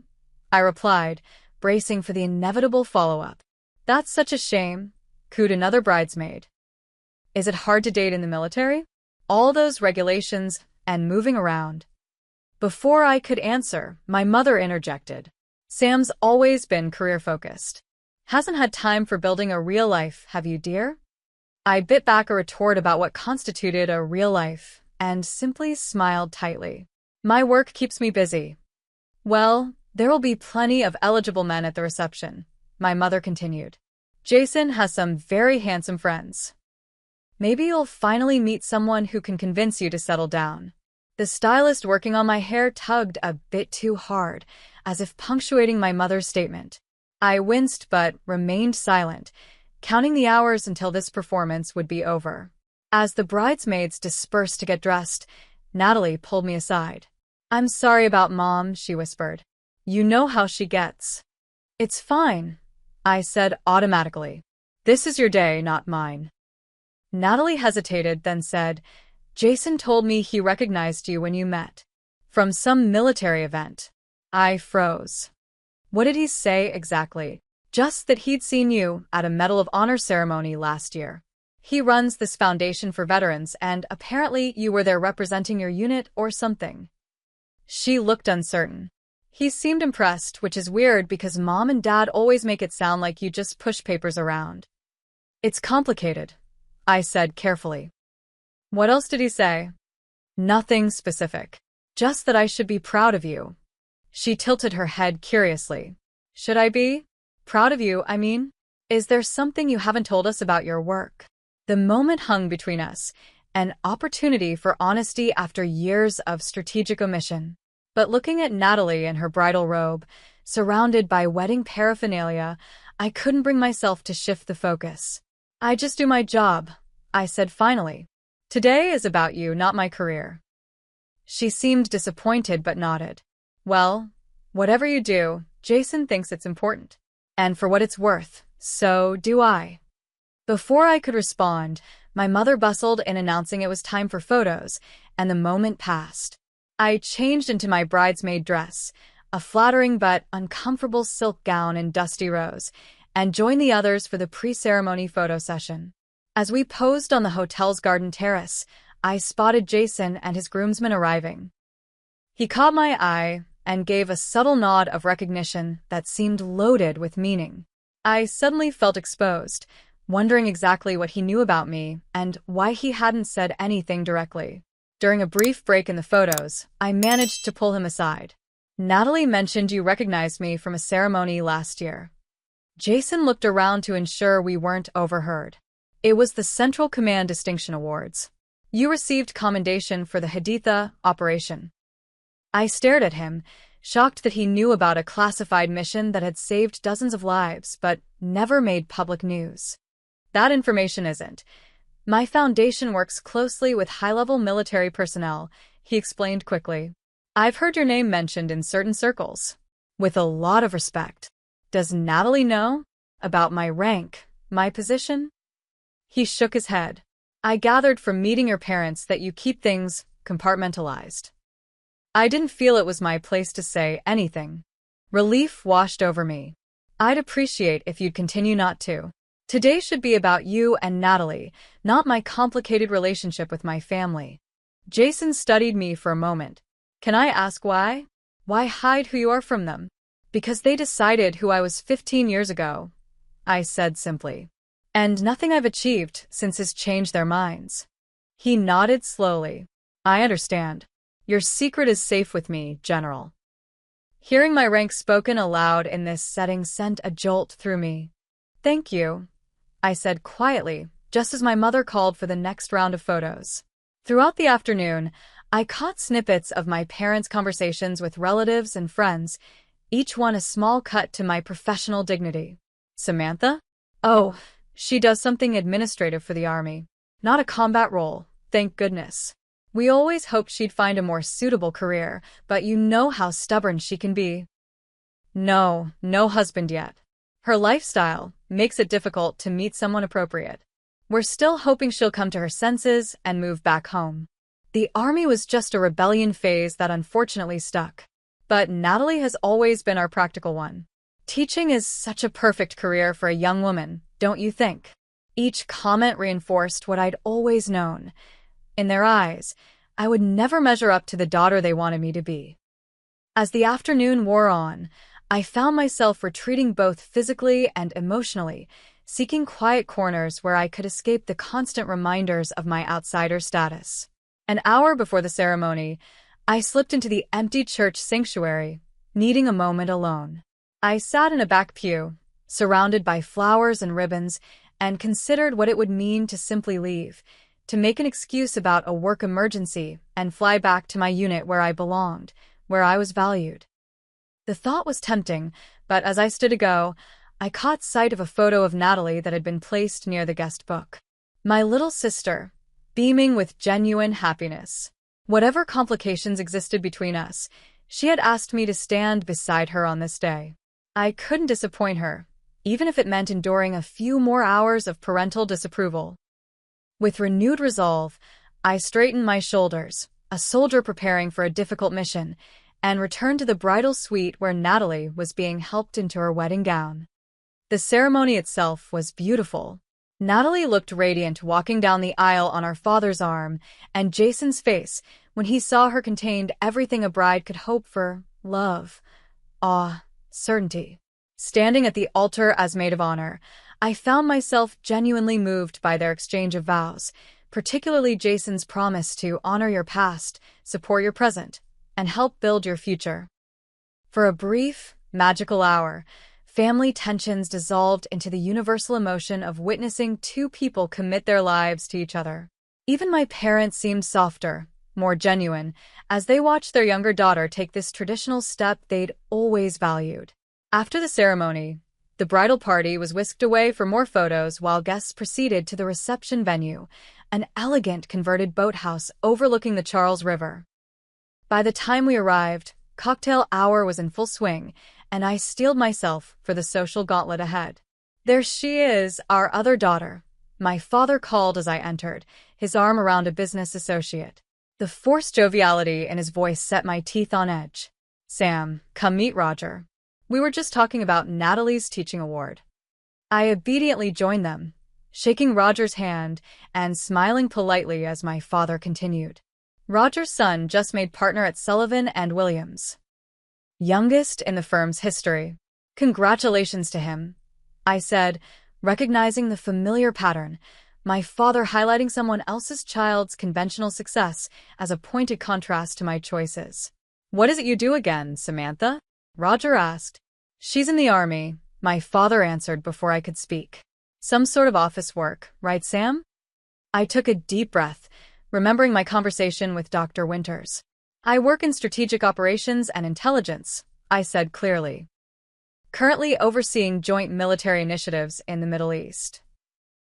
I replied, bracing for the inevitable follow-up. "That's such a shame," cooed another bridesmaid. "Is it hard to date in the military? All those regulations and moving around." Before I could answer, my mother interjected. "Sam's always been career-focused. Hasn't had time for building a real life, have you, dear?" I bit back a retort about what constituted a real life, and simply smiled tightly. "My work keeps me busy." "Well, there will be plenty of eligible men at the reception," my mother continued. "Jason has some very handsome friends. Maybe you'll finally meet someone who can convince you to settle down." The stylist working on my hair tugged a bit too hard, as if punctuating my mother's statement. I winced but remained silent, counting the hours until this performance would be over. As the bridesmaids dispersed to get dressed, Natalie pulled me aside. "I'm sorry about Mom," she whispered. "You know how she gets." "It's fine," I said automatically. This is your day, not mine. Natalie hesitated, then said, Jason told me he recognized you when you met. From some military event. I froze. What did he say exactly? Just that he'd seen you at a Medal of Honor ceremony last year. He runs this foundation for veterans, and apparently you were there representing your unit or something. She looked uncertain. He seemed impressed, which is weird because Mom and Dad always make it sound like you just push papers around. It's complicated, I said carefully. What else did he say? Nothing specific. Just that I should be proud of you. She tilted her head curiously. Should I be? Proud of you, I mean? Is there something you haven't told us about your work? The moment hung between us, an opportunity for honesty after years of strategic omission. But looking at Natalie in her bridal robe, surrounded by wedding paraphernalia, I couldn't bring myself to shift the focus. I just do my job, I said finally. Today is about you, not my career. She seemed disappointed but nodded. Well, whatever you do, Jason thinks it's important. And for what it's worth, so do I. Before I could respond, my mother bustled in announcing it was time for photos, and the moment passed. I changed into my bridesmaid dress, a flattering but uncomfortable silk gown in dusty rose, and joined the others for the pre-ceremony photo session. As we posed on the hotel's garden terrace, I spotted Jason and his groomsmen arriving. He caught my eye and gave a subtle nod of recognition that seemed loaded with meaning. I suddenly felt exposed, wondering exactly what he knew about me and why he hadn't said anything directly. During a brief break in the photos, I managed to pull him aside. Natalie mentioned you recognized me from a ceremony last year. Jason looked around to ensure we weren't overheard. It was the Central Command Distinction Awards. You received commendation for the Haditha operation. I stared at him, shocked that he knew about a classified mission that had saved dozens of lives but never made public news. That information isn't. My foundation works closely with high-level military personnel, he explained quickly. I've heard your name mentioned in certain circles. With a lot of respect. Does Natalie know about my rank, my position? He shook his head. I gathered from meeting your parents that you keep things compartmentalized. I didn't feel it was my place to say anything. Relief washed over me. I'd appreciate if you'd continue not to. Today should be about you and Natalie, not my complicated relationship with my family. Jason studied me for a moment. Can I ask why? Why hide who you are from them? Because they decided who I was 15 years ago, I said simply. And nothing I've achieved since has changed their minds. He nodded slowly. I understand. Your secret is safe with me, General. Hearing my rank spoken aloud in this setting sent a jolt through me. Thank you, I said quietly, just as my mother called for the next round of photos. Throughout the afternoon, I caught snippets of my parents' conversations with relatives and friends, each one a small cut to my professional dignity. Samantha? Oh, she does something administrative for the Army. Not a combat role, thank goodness. We always hoped she'd find a more suitable career, but you know how stubborn she can be. No husband yet. Her lifestyle makes it difficult to meet someone appropriate. We're still hoping she'll come to her senses and move back home. The Army was just a rebellion phase that unfortunately stuck. But Natalie has always been our practical one. Teaching is such a perfect career for a young woman, don't you think? Each comment reinforced what I'd always known. In their eyes, I would never measure up to the daughter they wanted me to be. As the afternoon wore on, I found myself retreating both physically and emotionally, seeking quiet corners where I could escape the constant reminders of my outsider status. An hour before the ceremony, I slipped into the empty church sanctuary, needing a moment alone. I sat in a back pew, surrounded by flowers and ribbons, and considered what it would mean to simply leave, to make an excuse about a work emergency and fly back to my unit where I belonged, where I was valued. The thought was tempting, but as I stood to go, I caught sight of a photo of Natalie that had been placed near the guest book. My little sister, beaming with genuine happiness. Whatever complications existed between us, she had asked me to stand beside her on this day. I couldn't disappoint her, even if it meant enduring a few more hours of parental disapproval. With renewed resolve, I straightened my shoulders, a soldier preparing for a difficult mission, and returned to the bridal suite where Natalie was being helped into her wedding gown. The ceremony itself was beautiful. Natalie looked radiant walking down the aisle on our father's arm, and Jason's face, when he saw her, contained everything a bride could hope for: love, awe, certainty. Standing at the altar as maid of honor, I found myself genuinely moved by their exchange of vows, particularly Jason's promise to honor your past, support your present, and help build your future. For a brief, magical hour, family tensions dissolved into the universal emotion of witnessing two people commit their lives to each other. Even my parents seemed softer, more genuine, as they watched their younger daughter take this traditional step they'd always valued. After the ceremony, the bridal party was whisked away for more photos while guests proceeded to the reception venue, an elegant converted boathouse overlooking the Charles River. By the time we arrived, cocktail hour was in full swing, and I steeled myself for the social gauntlet ahead. "There she is, our other daughter," my father called as I entered, his arm around a business associate. The forced joviality in his voice set my teeth on edge. "Sam, come meet Roger. We were just talking about Natalie's teaching award." I obediently joined them, shaking Roger's hand and smiling politely as my father continued. "Roger's son just made partner at Sullivan & Williams. Youngest in the firm's history. Congratulations to him," I said, recognizing the familiar pattern, my father highlighting someone else's child's conventional success as a pointed contrast to my choices. "What is it you do again, Samantha?" Roger asked. "She's in the Army," my father answered before I could speak. "Some sort of office work, right, Sam?" I took a deep breath, remembering my conversation with Dr. Winters. "I work in strategic operations and intelligence," I said clearly. "Currently overseeing joint military initiatives in the Middle East."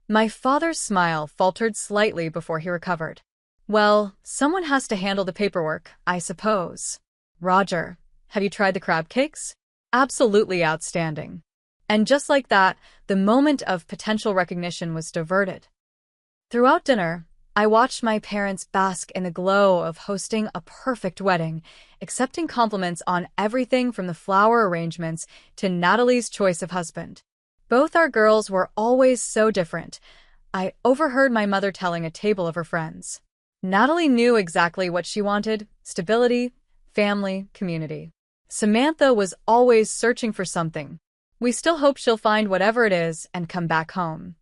My father's smile faltered slightly before he recovered. "Well, someone has to handle the paperwork, I suppose. Roger, have you tried the crab cakes? Absolutely outstanding." And just like that, the moment of potential recognition was diverted. Throughout dinner, I watched my parents bask in the glow of hosting a perfect wedding, accepting compliments on everything from the flower arrangements to Natalie's choice of husband. Both our girls were always so different. I overheard my mother telling a table of her friends. Natalie knew exactly what she wanted: stability, family, community. Samantha was always searching for something. We still hope she'll find whatever it is and come back home.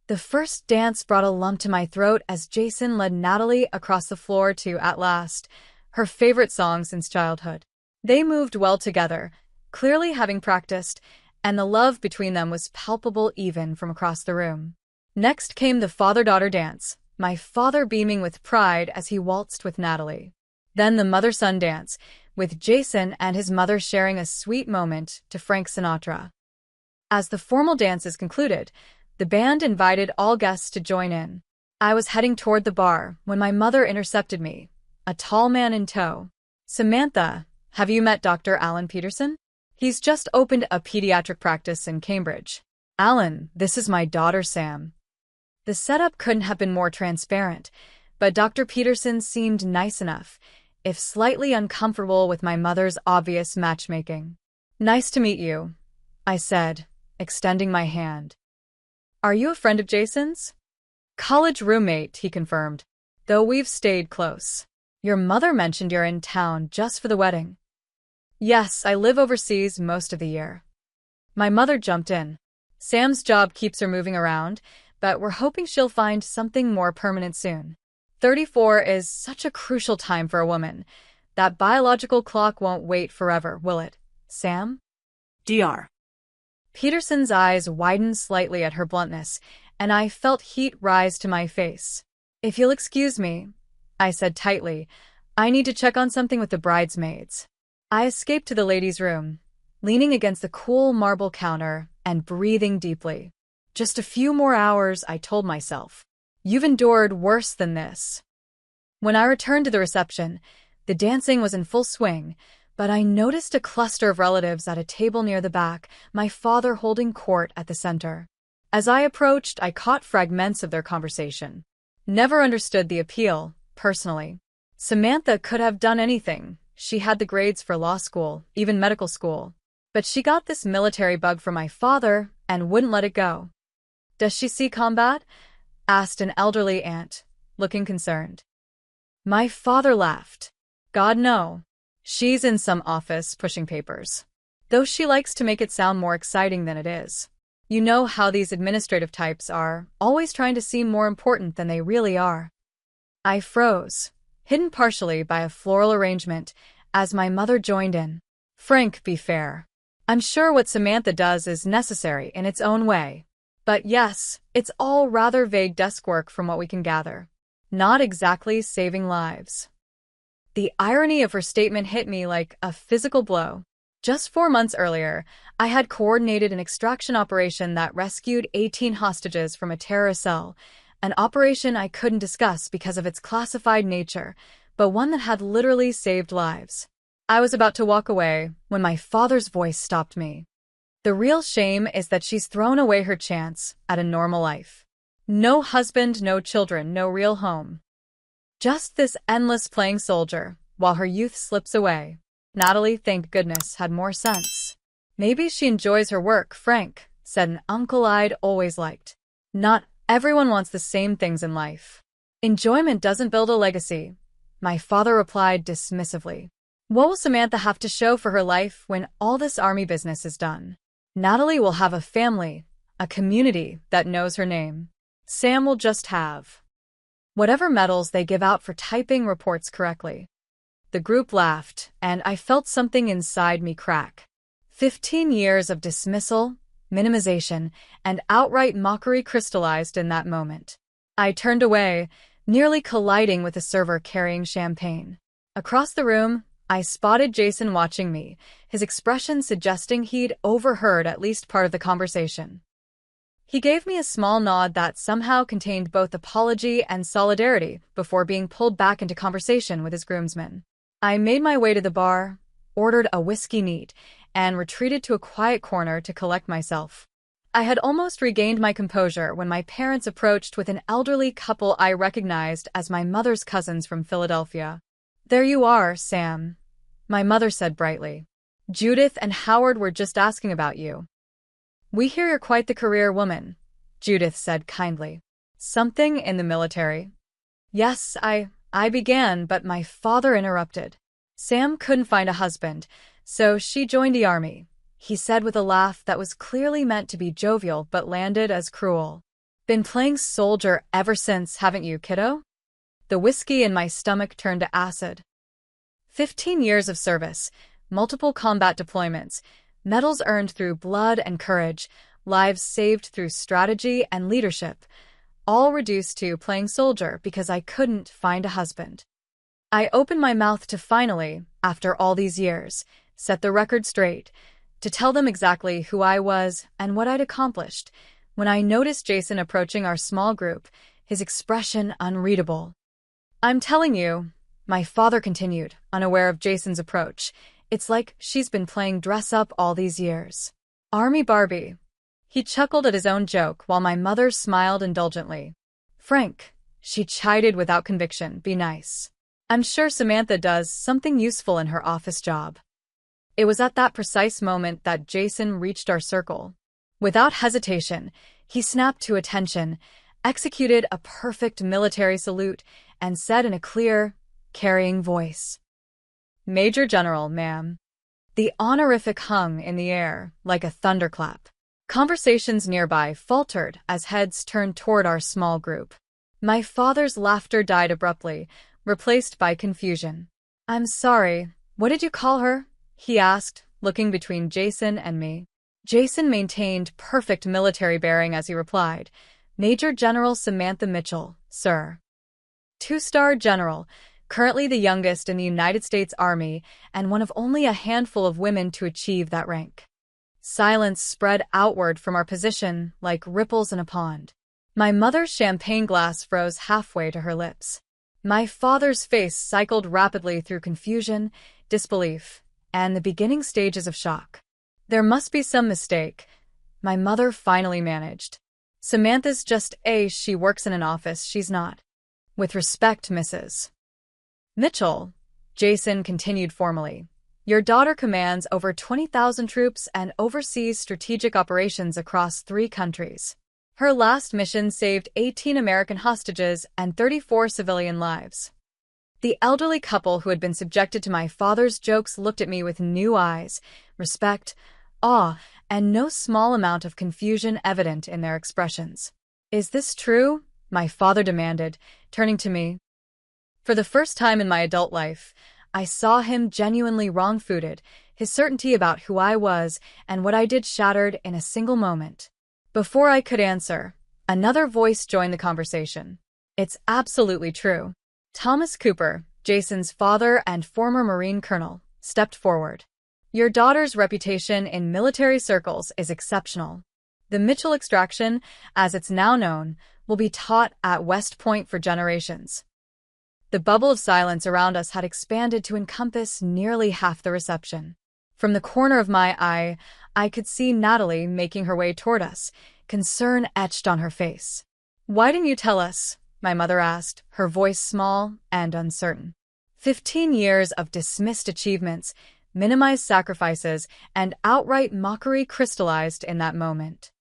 The first dance brought a lump to my throat as Jason led Natalie across the floor to At Last, her favorite song since childhood. They moved well together, clearly having practiced, and the love between them was palpable even from across the room. Next came the father-daughter dance, my father beaming with pride as he waltzed with Natalie. Then the mother-son dance, with Jason and his mother sharing a sweet moment to Frank Sinatra. As the formal dances concluded, the band invited all guests to join in. I was heading toward the bar when my mother intercepted me, a tall man in tow. "Samantha, have you met Dr. Alan Peterson? He's just opened a pediatric practice in Cambridge." "Alan, this is my daughter Sam." The setup couldn't have been more transparent, but Dr. Peterson seemed nice enough, if slightly uncomfortable with my mother's obvious matchmaking. "Nice to meet you," I said, extending my hand. "Are you a friend of Jason's?" "College roommate," he confirmed, "though we've stayed close." "Your mother mentioned you're in town just for the wedding." "Yes, I live overseas most of the year." My mother jumped in. "Sam's job keeps her moving around, but we're hoping she'll find something more permanent soon. 34 is such a crucial time for a woman. That biological clock won't wait forever, will it, Sam?" Dr. Peterson's eyes widened slightly at her bluntness, and I felt heat rise to my face. "If you'll excuse me," I said tightly, "I need to check on something with the bridesmaids." I escaped to the ladies' room, leaning against the cool marble counter and breathing deeply. Just a few more hours, I told myself. You've endured worse than this. When I returned to the reception, the dancing was in full swing, but I noticed a cluster of relatives at a table near the back, my father holding court at the center. As I approached, I caught fragments of their conversation. Never understood the appeal, personally. Samantha could have done anything. She had the grades for law school, even medical school. But she got this military bug from my father and wouldn't let it go. "Does she see combat?" asked an elderly aunt, looking concerned. My father laughed. "God, no. She's in some office pushing papers. Though she likes to make it sound more exciting than it is. You know how these administrative types are, always trying to seem more important than they really are." I froze, hidden partially by a floral arrangement, as my mother joined in. "Frank, be fair. I'm sure what Samantha does is necessary in its own way. But yes, it's all rather vague desk work from what we can gather. Not exactly saving lives." The irony of her statement hit me like a physical blow. Just 4 months earlier, I had coordinated an extraction operation that rescued 18 hostages from a terrorist cell, an operation I couldn't discuss because of its classified nature, but one that had literally saved lives. I was about to walk away when my father's voice stopped me. "The real shame is that she's thrown away her chance at a normal life. No husband, no children, no real home. Just this endless playing soldier, while her youth slips away." Natalie, thank goodness, had more sense. "Maybe she enjoys her work, Frank," said an uncle I'd always liked. "Not everyone wants the same things in life. Enjoyment doesn't build a legacy," my father replied dismissively. "What will Samantha have to show for her life when all this army business is done? Natalie will have a family, a community that knows her name. Sam will just have whatever medals they give out for typing reports correctly." The group laughed, and I felt something inside me crack. 15 years of dismissal, minimization, and outright mockery crystallized in that moment. I turned away, nearly colliding with a server carrying champagne. Across the room, I spotted Jason watching me, his expression suggesting he'd overheard at least part of the conversation. He gave me a small nod that somehow contained both apology and solidarity before being pulled back into conversation with his groomsmen. I made my way to the bar, ordered a whiskey neat, and retreated to a quiet corner to collect myself. I had almost regained my composure when my parents approached with an elderly couple I recognized as my mother's cousins from Philadelphia. "There you are, Sam," my mother said brightly. "Judith and Howard were just asking about you." "We hear you're quite the career woman," Judith said kindly. "Something in the military?" "Yes, I began, but my father interrupted. Sam couldn't find a husband, so she joined the army," he said with a laugh that was clearly meant to be jovial but landed as cruel. "Been playing soldier ever since, haven't you, kiddo?" The whiskey in my stomach turned to acid. 15 years of service, multiple combat deployments, medals earned through blood and courage, lives saved through strategy and leadership, all reduced to playing soldier because I couldn't find a husband. I opened my mouth to finally, after all these years, set the record straight, to tell them exactly who I was and what I'd accomplished, when I noticed Jason approaching our small group, his expression unreadable. "I'm telling you," my father continued, unaware of Jason's approach, "it's like she's been playing dress-up all these years. Army Barbie." He chuckled at his own joke while my mother smiled indulgently. "Frank," she chided without conviction, "be nice. I'm sure Samantha does something useful in her office job." It was at that precise moment that Jason reached our circle. Without hesitation, he snapped to attention, executed a perfect military salute, and said in a clear, carrying voice, "Major General, ma'am." The honorific hung in the air like a thunderclap. Conversations nearby faltered as heads turned toward our small group. My father's laughter died abruptly, replaced by confusion. "I'm sorry, what did you call her?" he asked, looking between Jason and me. Jason maintained perfect military bearing as he replied, "Major General Samantha Mitchell, sir. 2-star general, currently the youngest in the United States Army and one of only a handful of women to achieve that rank." Silence spread outward from our position like ripples in a pond. My mother's champagne glass froze halfway to her lips. My father's face cycled rapidly through confusion, disbelief, and the beginning stages of shock. There must be some mistake. My mother finally managed. Samantha's just she works in an office, she's not. With respect, Mrs. Mitchell, Jason continued formally. Your daughter commands over 20,000 troops and oversees strategic operations across 3 countries. Her last mission saved 18 American hostages and 34 civilian lives. The elderly couple who had been subjected to my father's jokes looked at me with new eyes, respect, awe, and no small amount of confusion evident in their expressions. Is this true? My father demanded, turning to me. For the first time in my adult life, I saw him genuinely wrong-footed, his certainty about who I was and what I did shattered in a single moment. Before I could answer, another voice joined the conversation. It's absolutely true. Thomas Cooper, Jason's father and former Marine colonel, stepped forward. Your daughter's reputation in military circles is exceptional. The Mitchell extraction, as it's now known, will be taught at West Point for generations. The bubble of silence around us had expanded to encompass nearly half the reception. From the corner of my eye, I could see Natalie making her way toward us, concern etched on her face. Why didn't you tell us? My mother asked, her voice small and uncertain. 15 years of dismissed achievements, minimized sacrifices, and outright mockery crystallized in that moment.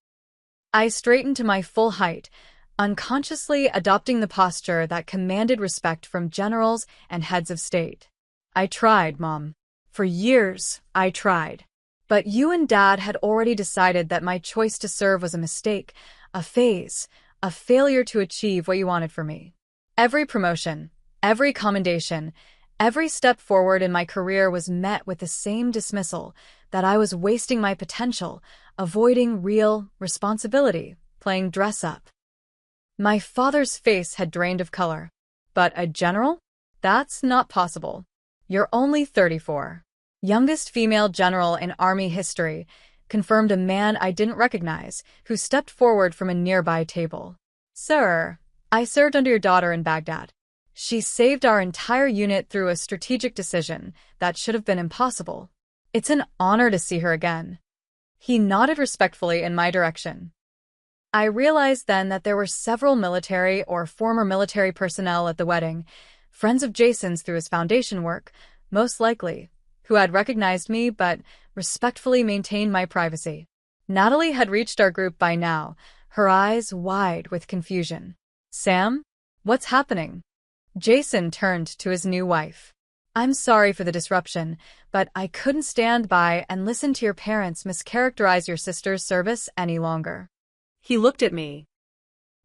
I straightened to my full height, unconsciously adopting the posture that commanded respect from generals and heads of state. I tried, Mom. For years, I tried. But you and Dad had already decided that my choice to serve was a mistake, a phase, a failure to achieve what you wanted for me. Every promotion, every commendation, every step forward in my career was met with the same dismissal, that I was wasting my potential, avoiding real responsibility, playing dress-up. My father's face had drained of color. But a general? That's not possible. You're only 34. Youngest female general in Army history, confirmed a man I didn't recognize, who stepped forward from a nearby table. Sir, I served under your daughter in Baghdad. She saved our entire unit through a strategic decision that should have been impossible. It's an honor to see her again. He nodded respectfully in my direction. I realized then that there were several military or former military personnel at the wedding, friends of Jason's through his foundation work, most likely, who had recognized me but respectfully maintained my privacy. Natalie had reached our group by now, her eyes wide with confusion. Sam? What's happening? Jason turned to his new wife. I'm sorry for the disruption, but I couldn't stand by and listen to your parents mischaracterize your sister's service any longer. He looked at me.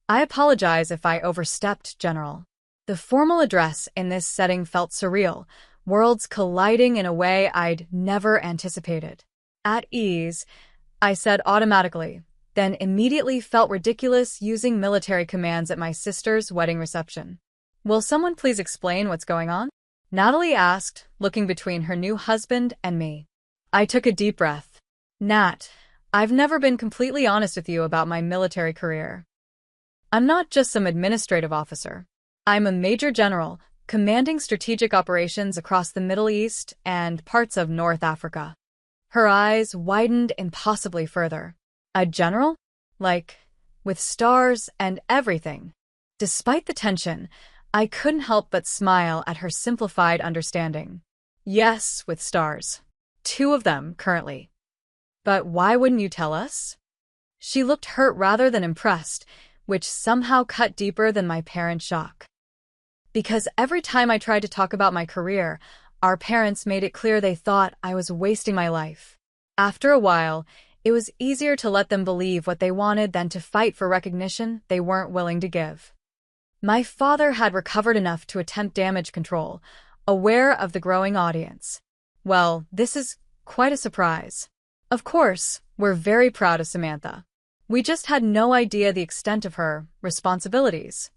I apologize if I overstepped, General. The formal address in this setting felt surreal, worlds colliding in a way I'd never anticipated. At ease, I said automatically, then immediately felt ridiculous using military commands at my sister's wedding reception. Will someone please explain what's going on? Natalie asked, looking between her new husband and me. I took a deep breath. Nat, I've never been completely honest with you about my military career. I'm not just some administrative officer. I'm a major general, commanding strategic operations across the Middle East and parts of North Africa. Her eyes widened impossibly further. A general? Like, with stars and everything. Despite the tension, I couldn't help but smile at her simplified understanding. Yes, with stars. 2 of them, currently. But why wouldn't you tell us? She looked hurt rather than impressed, which somehow cut deeper than my parents' shock. Because every time I tried to talk about my career, our parents made it clear they thought I was wasting my life. After a while, it was easier to let them believe what they wanted than to fight for recognition they weren't willing to give. My father had recovered enough to attempt damage control, aware of the growing audience. Well, this is quite a surprise. Of course, we're very proud of Samantha. We just had no idea the extent of her responsibilities.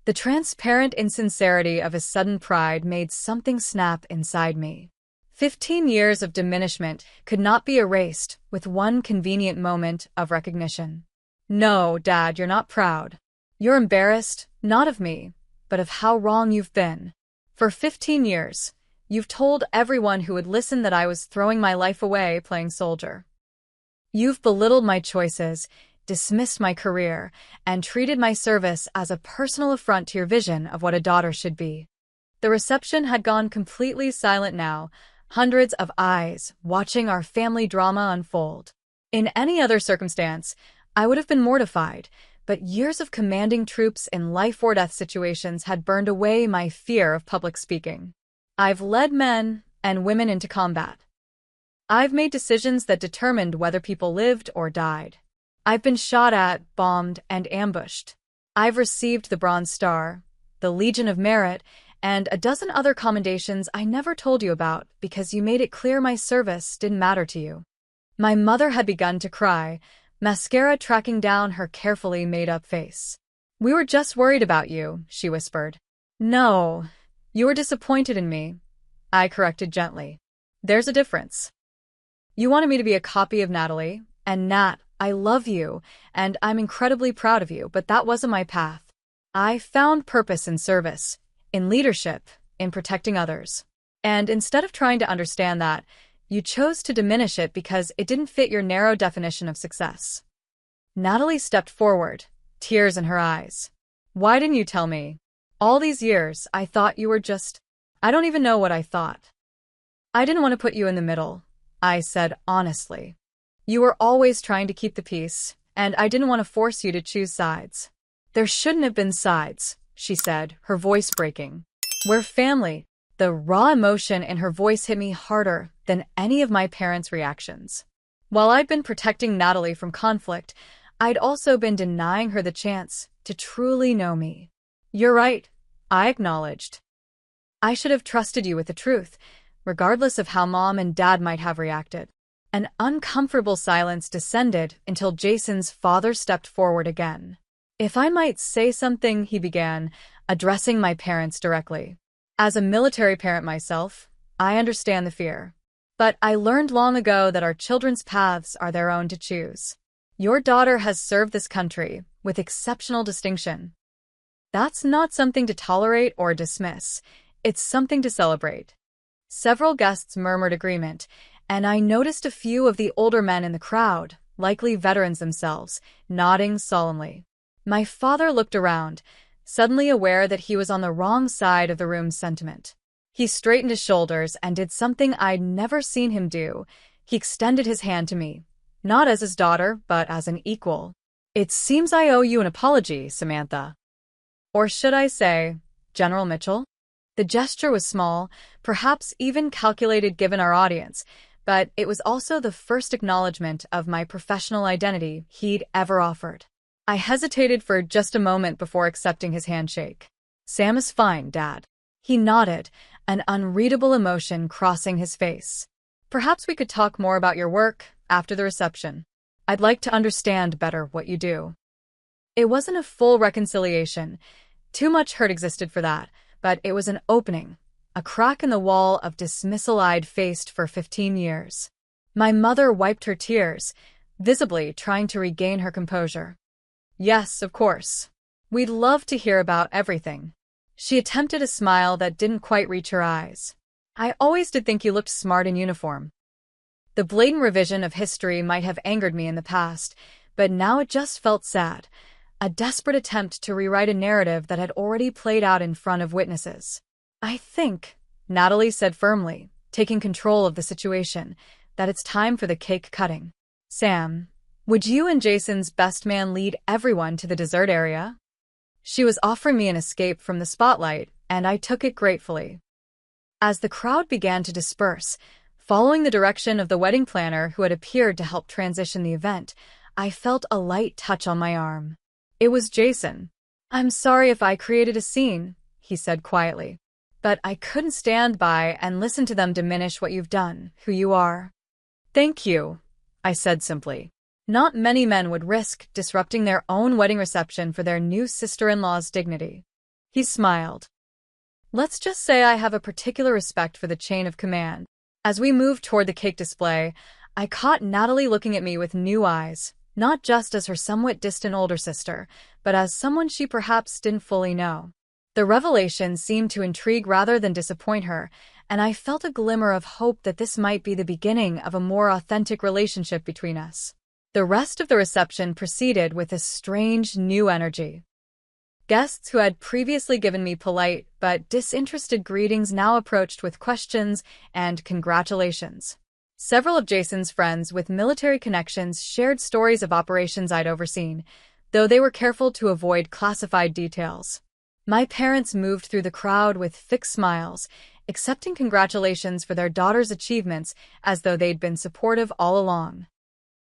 The transparent insincerity of his sudden pride made something snap inside me. 15 years of diminishment could not be erased with one convenient moment of recognition. No, Dad, you're not proud. You're embarrassed, not of me, but of how wrong you've been. For 15 years, You've told everyone who would listen that I was throwing my life away playing soldier. You've belittled my choices, dismissed my career, and treated my service as a personal affront to your vision of what a daughter should be. The reception had gone completely silent now, hundreds of eyes watching our family drama unfold. In any other circumstance, I would have been mortified, but years of commanding troops in life-or-death situations had burned away my fear of public speaking. I've led men and women into combat. I've made decisions that determined whether people lived or died. I've been shot at, bombed, and ambushed. I've received the Bronze Star, the Legion of Merit, and a dozen other commendations I never told you about because you made it clear my service didn't matter to you. My mother had begun to cry, mascara tracking down her carefully made-up face. We were just worried about you, she whispered. No, you were disappointed in me, I corrected gently. There's a difference. You wanted me to be a copy of Natalie, and Nat, I love you, and I'm incredibly proud of you, but that wasn't my path. I found purpose in service, in leadership, in protecting others. And instead of trying to understand that, you chose to diminish it because it didn't fit your narrow definition of success. Natalie stepped forward, tears in her eyes. Why didn't you tell me? All these years, I thought you were just... I don't even know what I thought. I didn't want to put you in the middle, I said honestly. You were always trying to keep the peace, and I didn't want to force you to choose sides. There shouldn't have been sides, she said, her voice breaking. We're family. The raw emotion in her voice hit me harder than any of my parents' reactions. While I'd been protecting Natalie from conflict, I'd also been denying her the chance to truly know me. You're right, I acknowledged. I should have trusted you with the truth, regardless of how Mom and Dad might have reacted. An uncomfortable silence descended until Jason's father stepped forward again. If I might say something, he began, addressing my parents directly. As a military parent myself, I understand the fear. But I learned long ago that our children's paths are their own to choose. Your daughter has served this country with exceptional distinction. That's not something to tolerate or dismiss. It's something to celebrate. Several guests murmured agreement, and I noticed a few of the older men in the crowd, likely veterans themselves, nodding solemnly. My father looked around, suddenly aware that he was on the wrong side of the room's sentiment. He straightened his shoulders and did something I'd never seen him do. He extended his hand to me, not as his daughter, but as an equal. It seems I owe you an apology, Samantha. Or should I say, General Mitchell? The gesture was small, perhaps even calculated given our audience, but it was also the first acknowledgement of my professional identity he'd ever offered. I hesitated for just a moment before accepting his handshake. Sam is fine, Dad. He nodded, an unreadable emotion crossing his face. Perhaps we could talk more about your work after the reception. I'd like to understand better what you do. It wasn't a full reconciliation. Too much hurt existed for that, but it was an opening, a crack in the wall of dismissal I'd faced for 15 years. My mother wiped her tears, visibly trying to regain her composure. Yes, of course. We'd love to hear about everything. She attempted a smile that didn't quite reach her eyes. I always did think you looked smart in uniform. The blatant revision of history might have angered me in the past, but now it just felt sad. A desperate attempt to rewrite a narrative that had already played out in front of witnesses. I think, Natalie said firmly, taking control of the situation, that it's time for the cake cutting. Sam, would you and Jason's best man lead everyone to the dessert area? She was offering me an escape from the spotlight, and I took it gratefully. As the crowd began to disperse, following the direction of the wedding planner who had appeared to help transition the event, I felt a light touch on my arm. It was Jason. I'm sorry if I created a scene, he said quietly. But I couldn't stand by and listen to them diminish what you've done, who you are. Thank you, I said simply. Not many men would risk disrupting their own wedding reception for their new sister-in-law's dignity. He smiled. Let's just say I have a particular respect for the chain of command. As we moved toward the cake display, I caught Natalie looking at me with new eyes, not just as her somewhat distant older sister, but as someone she perhaps didn't fully know. The revelation seemed to intrigue rather than disappoint her, and I felt a glimmer of hope that this might be the beginning of a more authentic relationship between us. The rest of the reception proceeded with a strange new energy. Guests who had previously given me polite but disinterested greetings now approached with questions and congratulations. Several of Jason's friends with military connections shared stories of operations I'd overseen, though they were careful to avoid classified details. My parents moved through the crowd with fixed smiles, accepting congratulations for their daughter's achievements as though they'd been supportive all along.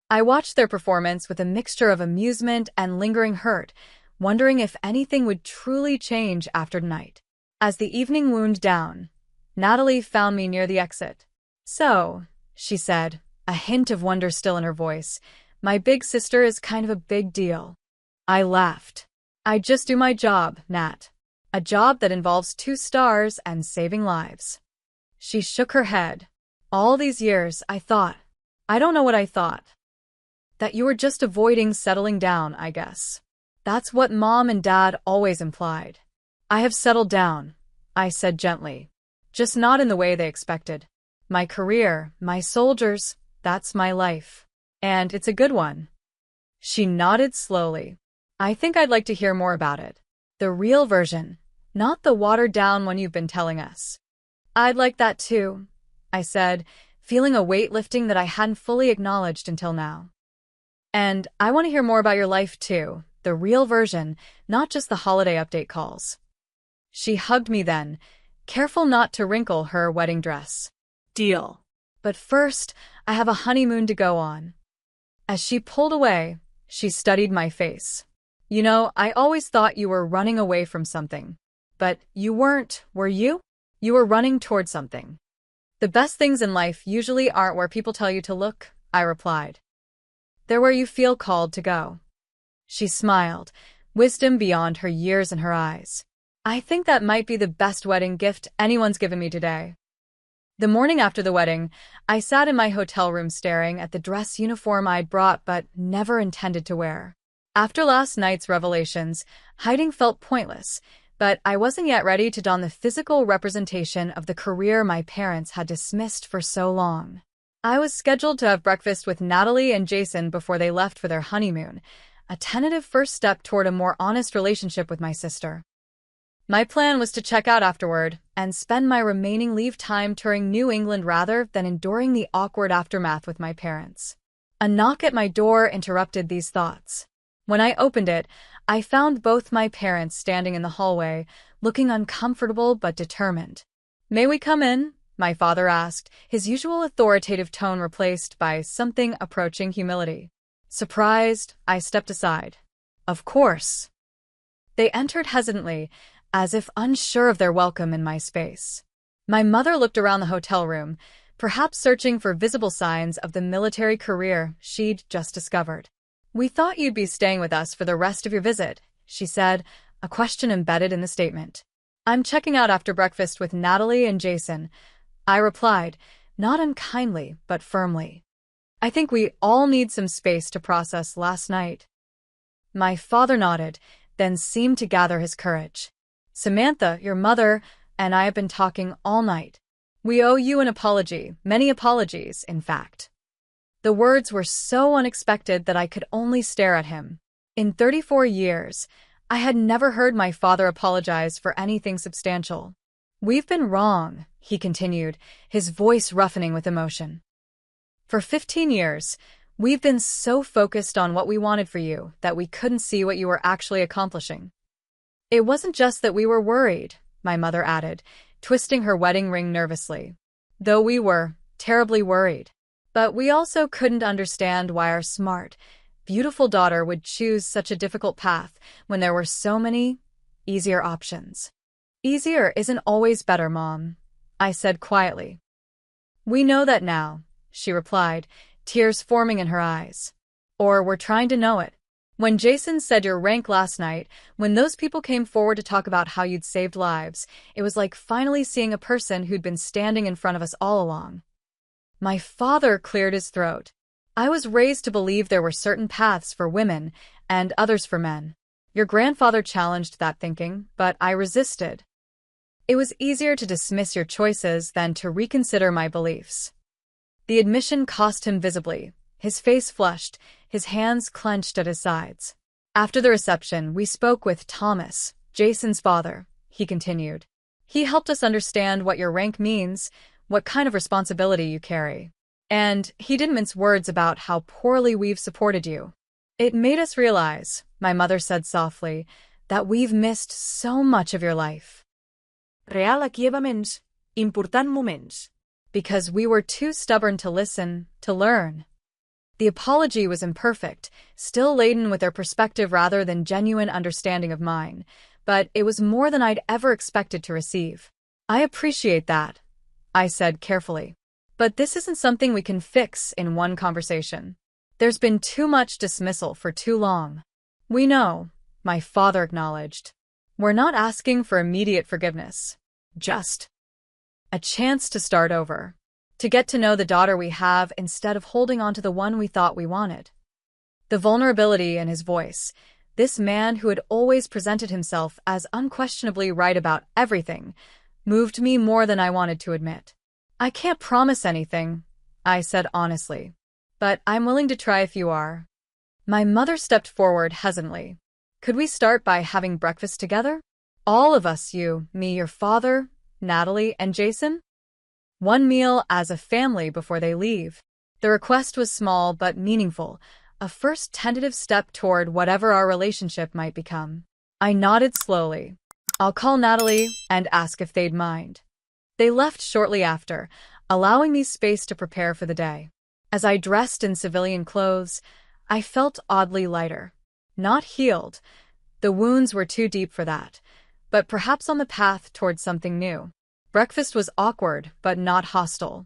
I watched their performance with a mixture of amusement and lingering hurt, wondering if anything would truly change after tonight. As the evening wound down, Natalie found me near the exit. "So," she said, a hint of wonder still in her voice, "my big sister is kind of a big deal." I laughed. "I just do my job, Nat. A job that involves 2 stars and saving lives." She shook her head. "All these years, I don't know what I thought. That you were just avoiding settling down, I guess. That's what Mom and Dad always implied." "I have settled down," I said gently. "Just not in the way they expected. My career, my soldiers, that's my life. And it's a good one." She nodded slowly. "I think I'd like to hear more about it. The real version, not the watered-down one you've been telling us." "I'd like that too," I said, feeling a weight lifting that I hadn't fully acknowledged until now. "And I want to hear more about your life too. The real version, not just the holiday update calls." She hugged me then, careful not to wrinkle her wedding dress. "Deal. But first, I have a honeymoon to go on." As she pulled away, she studied my face. "You know, I always thought you were running away from something. But you weren't, were you? You were running toward something." "The best things in life usually aren't where people tell you to look," I replied. "They're where you feel called to go." She smiled, wisdom beyond her years in her eyes. "I think that might be the best wedding gift anyone's given me today." The morning after the wedding, I sat in my hotel room staring at the dress uniform I'd brought but never intended to wear. After last night's revelations, hiding felt pointless, but I wasn't yet ready to don the physical representation of the career my parents had dismissed for so long. I was scheduled to have breakfast with Natalie and Jason before they left for their honeymoon, a tentative first step toward a more honest relationship with my sister. My plan was to check out afterward and spend my remaining leave time touring New England rather than enduring the awkward aftermath with my parents. A knock at my door interrupted these thoughts. When I opened it, I found both my parents standing in the hallway, looking uncomfortable but determined. "May we come in?" my father asked, his usual authoritative tone replaced by something approaching humility. Surprised, I stepped aside. "Of course." They entered hesitantly, as if unsure of their welcome in my space. My mother looked around the hotel room, perhaps searching for visible signs of the military career she'd just discovered. "We thought you'd be staying with us for the rest of your visit," she said, a question embedded in the statement. "I'm checking out after breakfast with Natalie and Jason," I replied, not unkindly but firmly. "I think we all need some space to process last night." My father nodded, then seemed to gather his courage. "Samantha, your mother, and I have been talking all night. We owe you an apology, many apologies, in fact." The words were so unexpected that I could only stare at him. In 34 years, I had never heard my father apologize for anything substantial. "We've been wrong," he continued, his voice roughening with emotion. "For 15 years, we've been so focused on what we wanted for you that we couldn't see what you were actually accomplishing." "It wasn't just that we were worried," my mother added, twisting her wedding ring nervously. "Though we were terribly worried. But we also couldn't understand why our smart, beautiful daughter would choose such a difficult path when there were so many easier options." "Easier isn't always better, Mom," I said quietly. "We know that now," she replied, tears forming in her eyes. "Or we're trying to know it. When Jason said your rank last night, when those people came forward to talk about how you'd saved lives, it was like finally seeing a person who'd been standing in front of us all along." My father cleared his throat. "I was raised to believe there were certain paths for women and others for men. Your grandfather challenged that thinking, but I resisted." It was easier to dismiss your choices than to reconsider my beliefs. The admission cost him visibly. His face flushed, his hands clenched at his sides. After the reception, we spoke with Thomas, Jason's father, he continued. He helped us understand what your rank means, what kind of responsibility you carry. And he didn't mince words about how poorly we've supported you. It made us realize, my mother said softly, that we've missed so much of your life. Real equivalents, important moments. Because we were too stubborn to listen, to learn. The apology was imperfect, still laden with their perspective rather than genuine understanding of mine, but it was more than I'd ever expected to receive. I appreciate that, I said carefully. But this isn't something we can fix in one conversation. There's been too much dismissal for too long. We know, my father acknowledged. We're not asking for immediate forgiveness. Just a chance to start over. To get to know the daughter we have instead of holding on to the one we thought we wanted. The vulnerability in his voice, this man who had always presented himself as unquestionably right about everything, moved me more than I wanted to admit. I can't promise anything, I said honestly, but I'm willing to try if you are. My mother stepped forward hesitantly. Could we start by having breakfast together? All of us, you, me, your father, Natalie, and Jason? One meal as a family before they leave. The request was small but meaningful, a first tentative step toward whatever our relationship might become. I nodded slowly. I'll call Natalie and ask if they'd mind. They left shortly after, allowing me space to prepare for the day. As I dressed in civilian clothes, I felt oddly lighter. Not healed. The wounds were too deep for that, but perhaps on the path towards something new. Breakfast was awkward, but not hostile.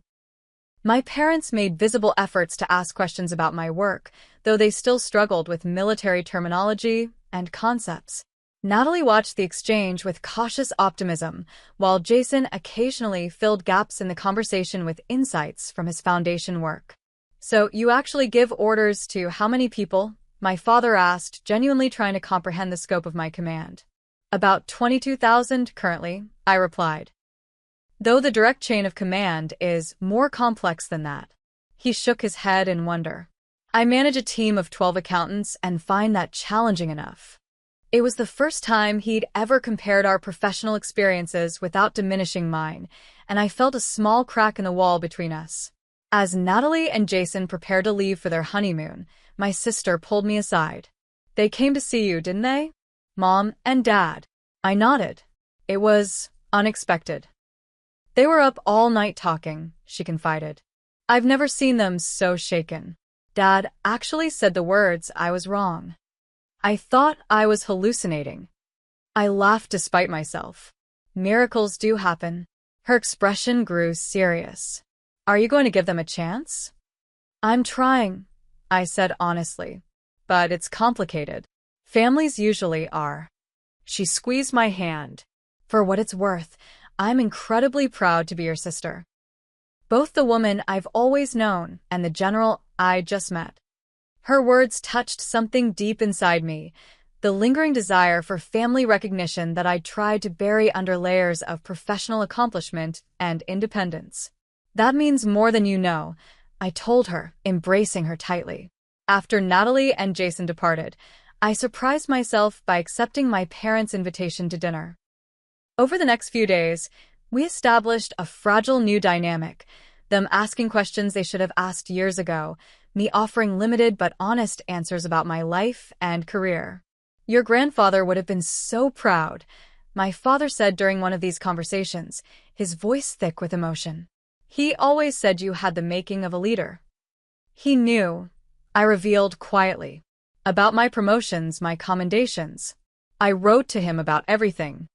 My parents made visible efforts to ask questions about my work, though they still struggled with military terminology and concepts. Natalie watched the exchange with cautious optimism, while Jason occasionally filled gaps in the conversation with insights from his foundation work. So you actually give orders to how many people? My father asked, genuinely trying to comprehend the scope of my command. About 22,000 currently, I replied. Though the direct chain of command is more complex than that. He shook his head in wonder. I manage a team of 12 accountants and find that challenging enough. It was the first time he'd ever compared our professional experiences without diminishing mine, and I felt a small crack in the wall between us. As Natalie and Jason prepared to leave for their honeymoon, my sister pulled me aside. They came to see you, didn't they? Mom and Dad. I nodded. It was unexpected. They were up all night talking, she confided. I've never seen them so shaken. Dad actually said the words I was wrong. I thought I was hallucinating. I laughed despite myself. Miracles do happen. Her expression grew serious. Are you going to give them a chance? I'm trying, I said honestly. But it's complicated. Families usually are. She squeezed my hand. For what it's worth, I'm incredibly proud to be your sister. Both the woman I've always known and the general I just met. Her words touched something deep inside me, the lingering desire for family recognition that I'd tried to bury under layers of professional accomplishment and independence. That means more than you know, I told her, embracing her tightly. After Natalie and Jason departed, I surprised myself by accepting my parents' invitation to dinner. Over the next few days, we established a fragile new dynamic, them asking questions they should have asked years ago, me offering limited but honest answers about my life and career. Your grandfather would have been so proud, my father said during one of these conversations, his voice thick with emotion. He always said you had the making of a leader. He knew, I revealed quietly, about my promotions, my commendations. I wrote to him about everything.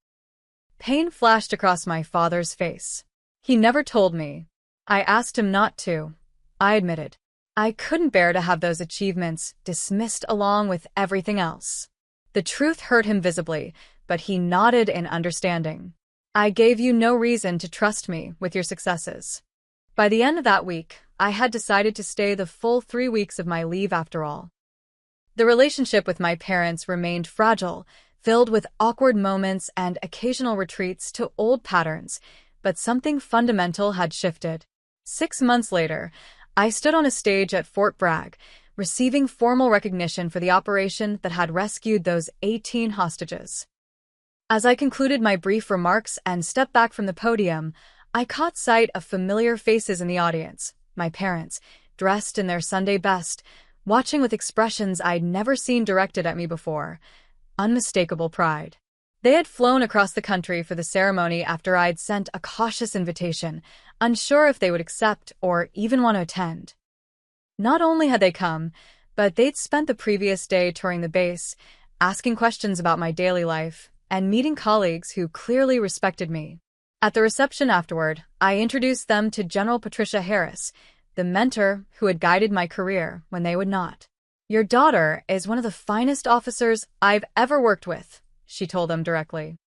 Pain flashed across my father's face. He never told me. I asked him not to. I admitted. I couldn't bear to have those achievements dismissed along with everything else. The truth hurt him visibly, but he nodded in understanding. I gave you no reason to trust me with your successes. By the end of that week, I had decided to stay the full 3 weeks of my leave after all. The relationship with my parents remained fragile, filled with awkward moments and occasional retreats to old patterns, but something fundamental had shifted. 6 months later, I stood on a stage at Fort Bragg, receiving formal recognition for the operation that had rescued those 18 hostages. As I concluded my brief remarks and stepped back from the podium, I caught sight of familiar faces in the audience, my parents, dressed in their Sunday best, watching with expressions I'd never seen directed at me before. Unmistakable pride. They had flown across the country for the ceremony after I'd sent a cautious invitation, unsure if they would accept or even want to attend. Not only had they come, but they'd spent the previous day touring the base, asking questions about my daily life, and meeting colleagues who clearly respected me. At the reception afterward, I introduced them to General Patricia Harris, the mentor who had guided my career when they would not. "Your daughter is one of the finest officers I've ever worked with," she told them directly.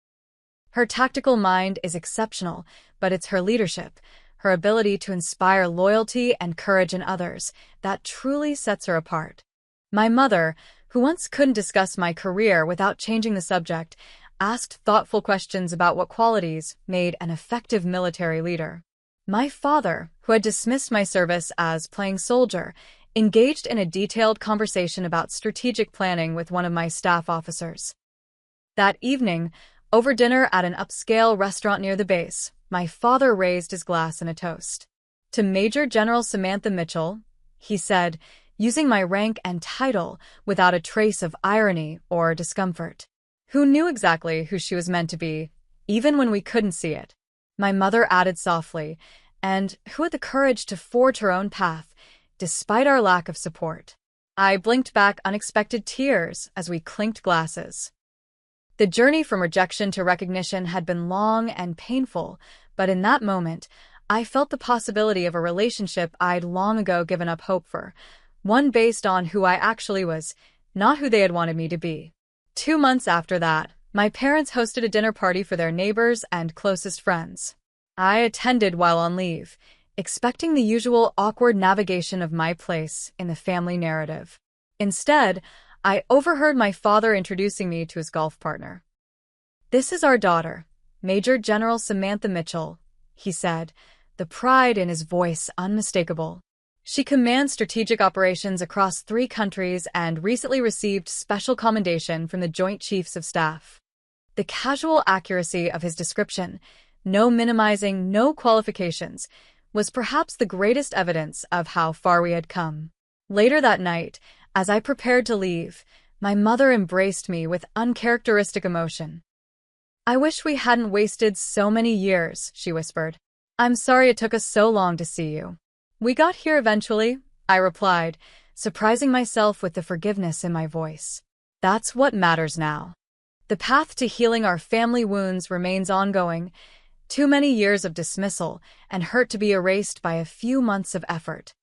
"Her tactical mind is exceptional, but it's her leadership, her ability to inspire loyalty and courage in others, that truly sets her apart." My mother, who once couldn't discuss my career without changing the subject, asked thoughtful questions about what qualities made an effective military leader. My father, who had dismissed my service as playing soldier, engaged in a detailed conversation about strategic planning with one of my staff officers. That evening, over dinner at an upscale restaurant near the base, my father raised his glass in a toast. "To Major General Samantha Mitchell," he said, using my rank and title without a trace of irony or discomfort. Who knew exactly who she was meant to be, even when we couldn't see it. My mother added softly, "and who had the courage to forge her own path, despite our lack of support." I blinked back unexpected tears as we clinked glasses. The journey from rejection to recognition had been long and painful, but in that moment, I felt the possibility of a relationship I'd long ago given up hope for, one based on who I actually was, not who they had wanted me to be. 2 months after that, my parents hosted a dinner party for their neighbors and closest friends. I attended while on leave, expecting the usual awkward navigation of my place in the family narrative. Instead, I overheard my father introducing me to his golf partner. "This is our daughter, Major General Samantha Mitchell," he said, the pride in his voice unmistakable. "She commands strategic operations across 3 countries and recently received special commendation from the Joint Chiefs of Staff." The casual accuracy of his description, no minimizing, no qualifications, was perhaps the greatest evidence of how far we had come. Later that night, as I prepared to leave, my mother embraced me with uncharacteristic emotion. "I wish we hadn't wasted so many years," she whispered. "I'm sorry it took us so long to see you." "We got here eventually," I replied, surprising myself with the forgiveness in my voice. That's what matters now. The path to healing our family wounds remains ongoing. Too many years of dismissal and hurt to be erased by a few months of effort.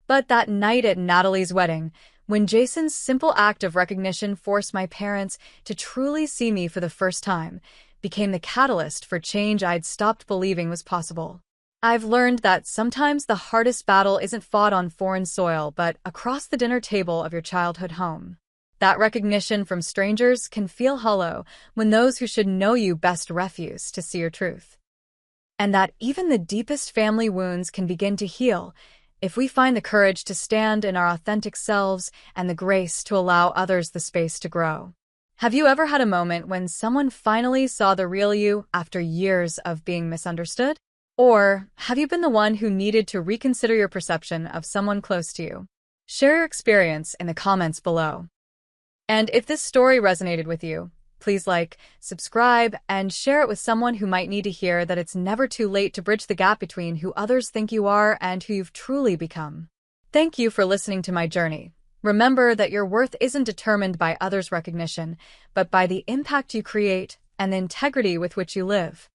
But that night at Natalie's wedding, when Jason's simple act of recognition forced my parents to truly see me for the first time, became the catalyst for change I'd stopped believing was possible. I've learned that sometimes the hardest battle isn't fought on foreign soil, but across the dinner table of your childhood home. That recognition from strangers can feel hollow when those who should know you best refuse to see your truth. And that even the deepest family wounds can begin to heal if we find the courage to stand in our authentic selves and the grace to allow others the space to grow. Have you ever had a moment when someone finally saw the real you after years of being misunderstood? Or have you been the one who needed to reconsider your perception of someone close to you? Share your experience in the comments below. And if this story resonated with you, please like, subscribe, and share it with someone who might need to hear that it's never too late to bridge the gap between who others think you are and who you've truly become. Thank you for listening to my journey. Remember that your worth isn't determined by others' recognition, but by the impact you create and the integrity with which you live.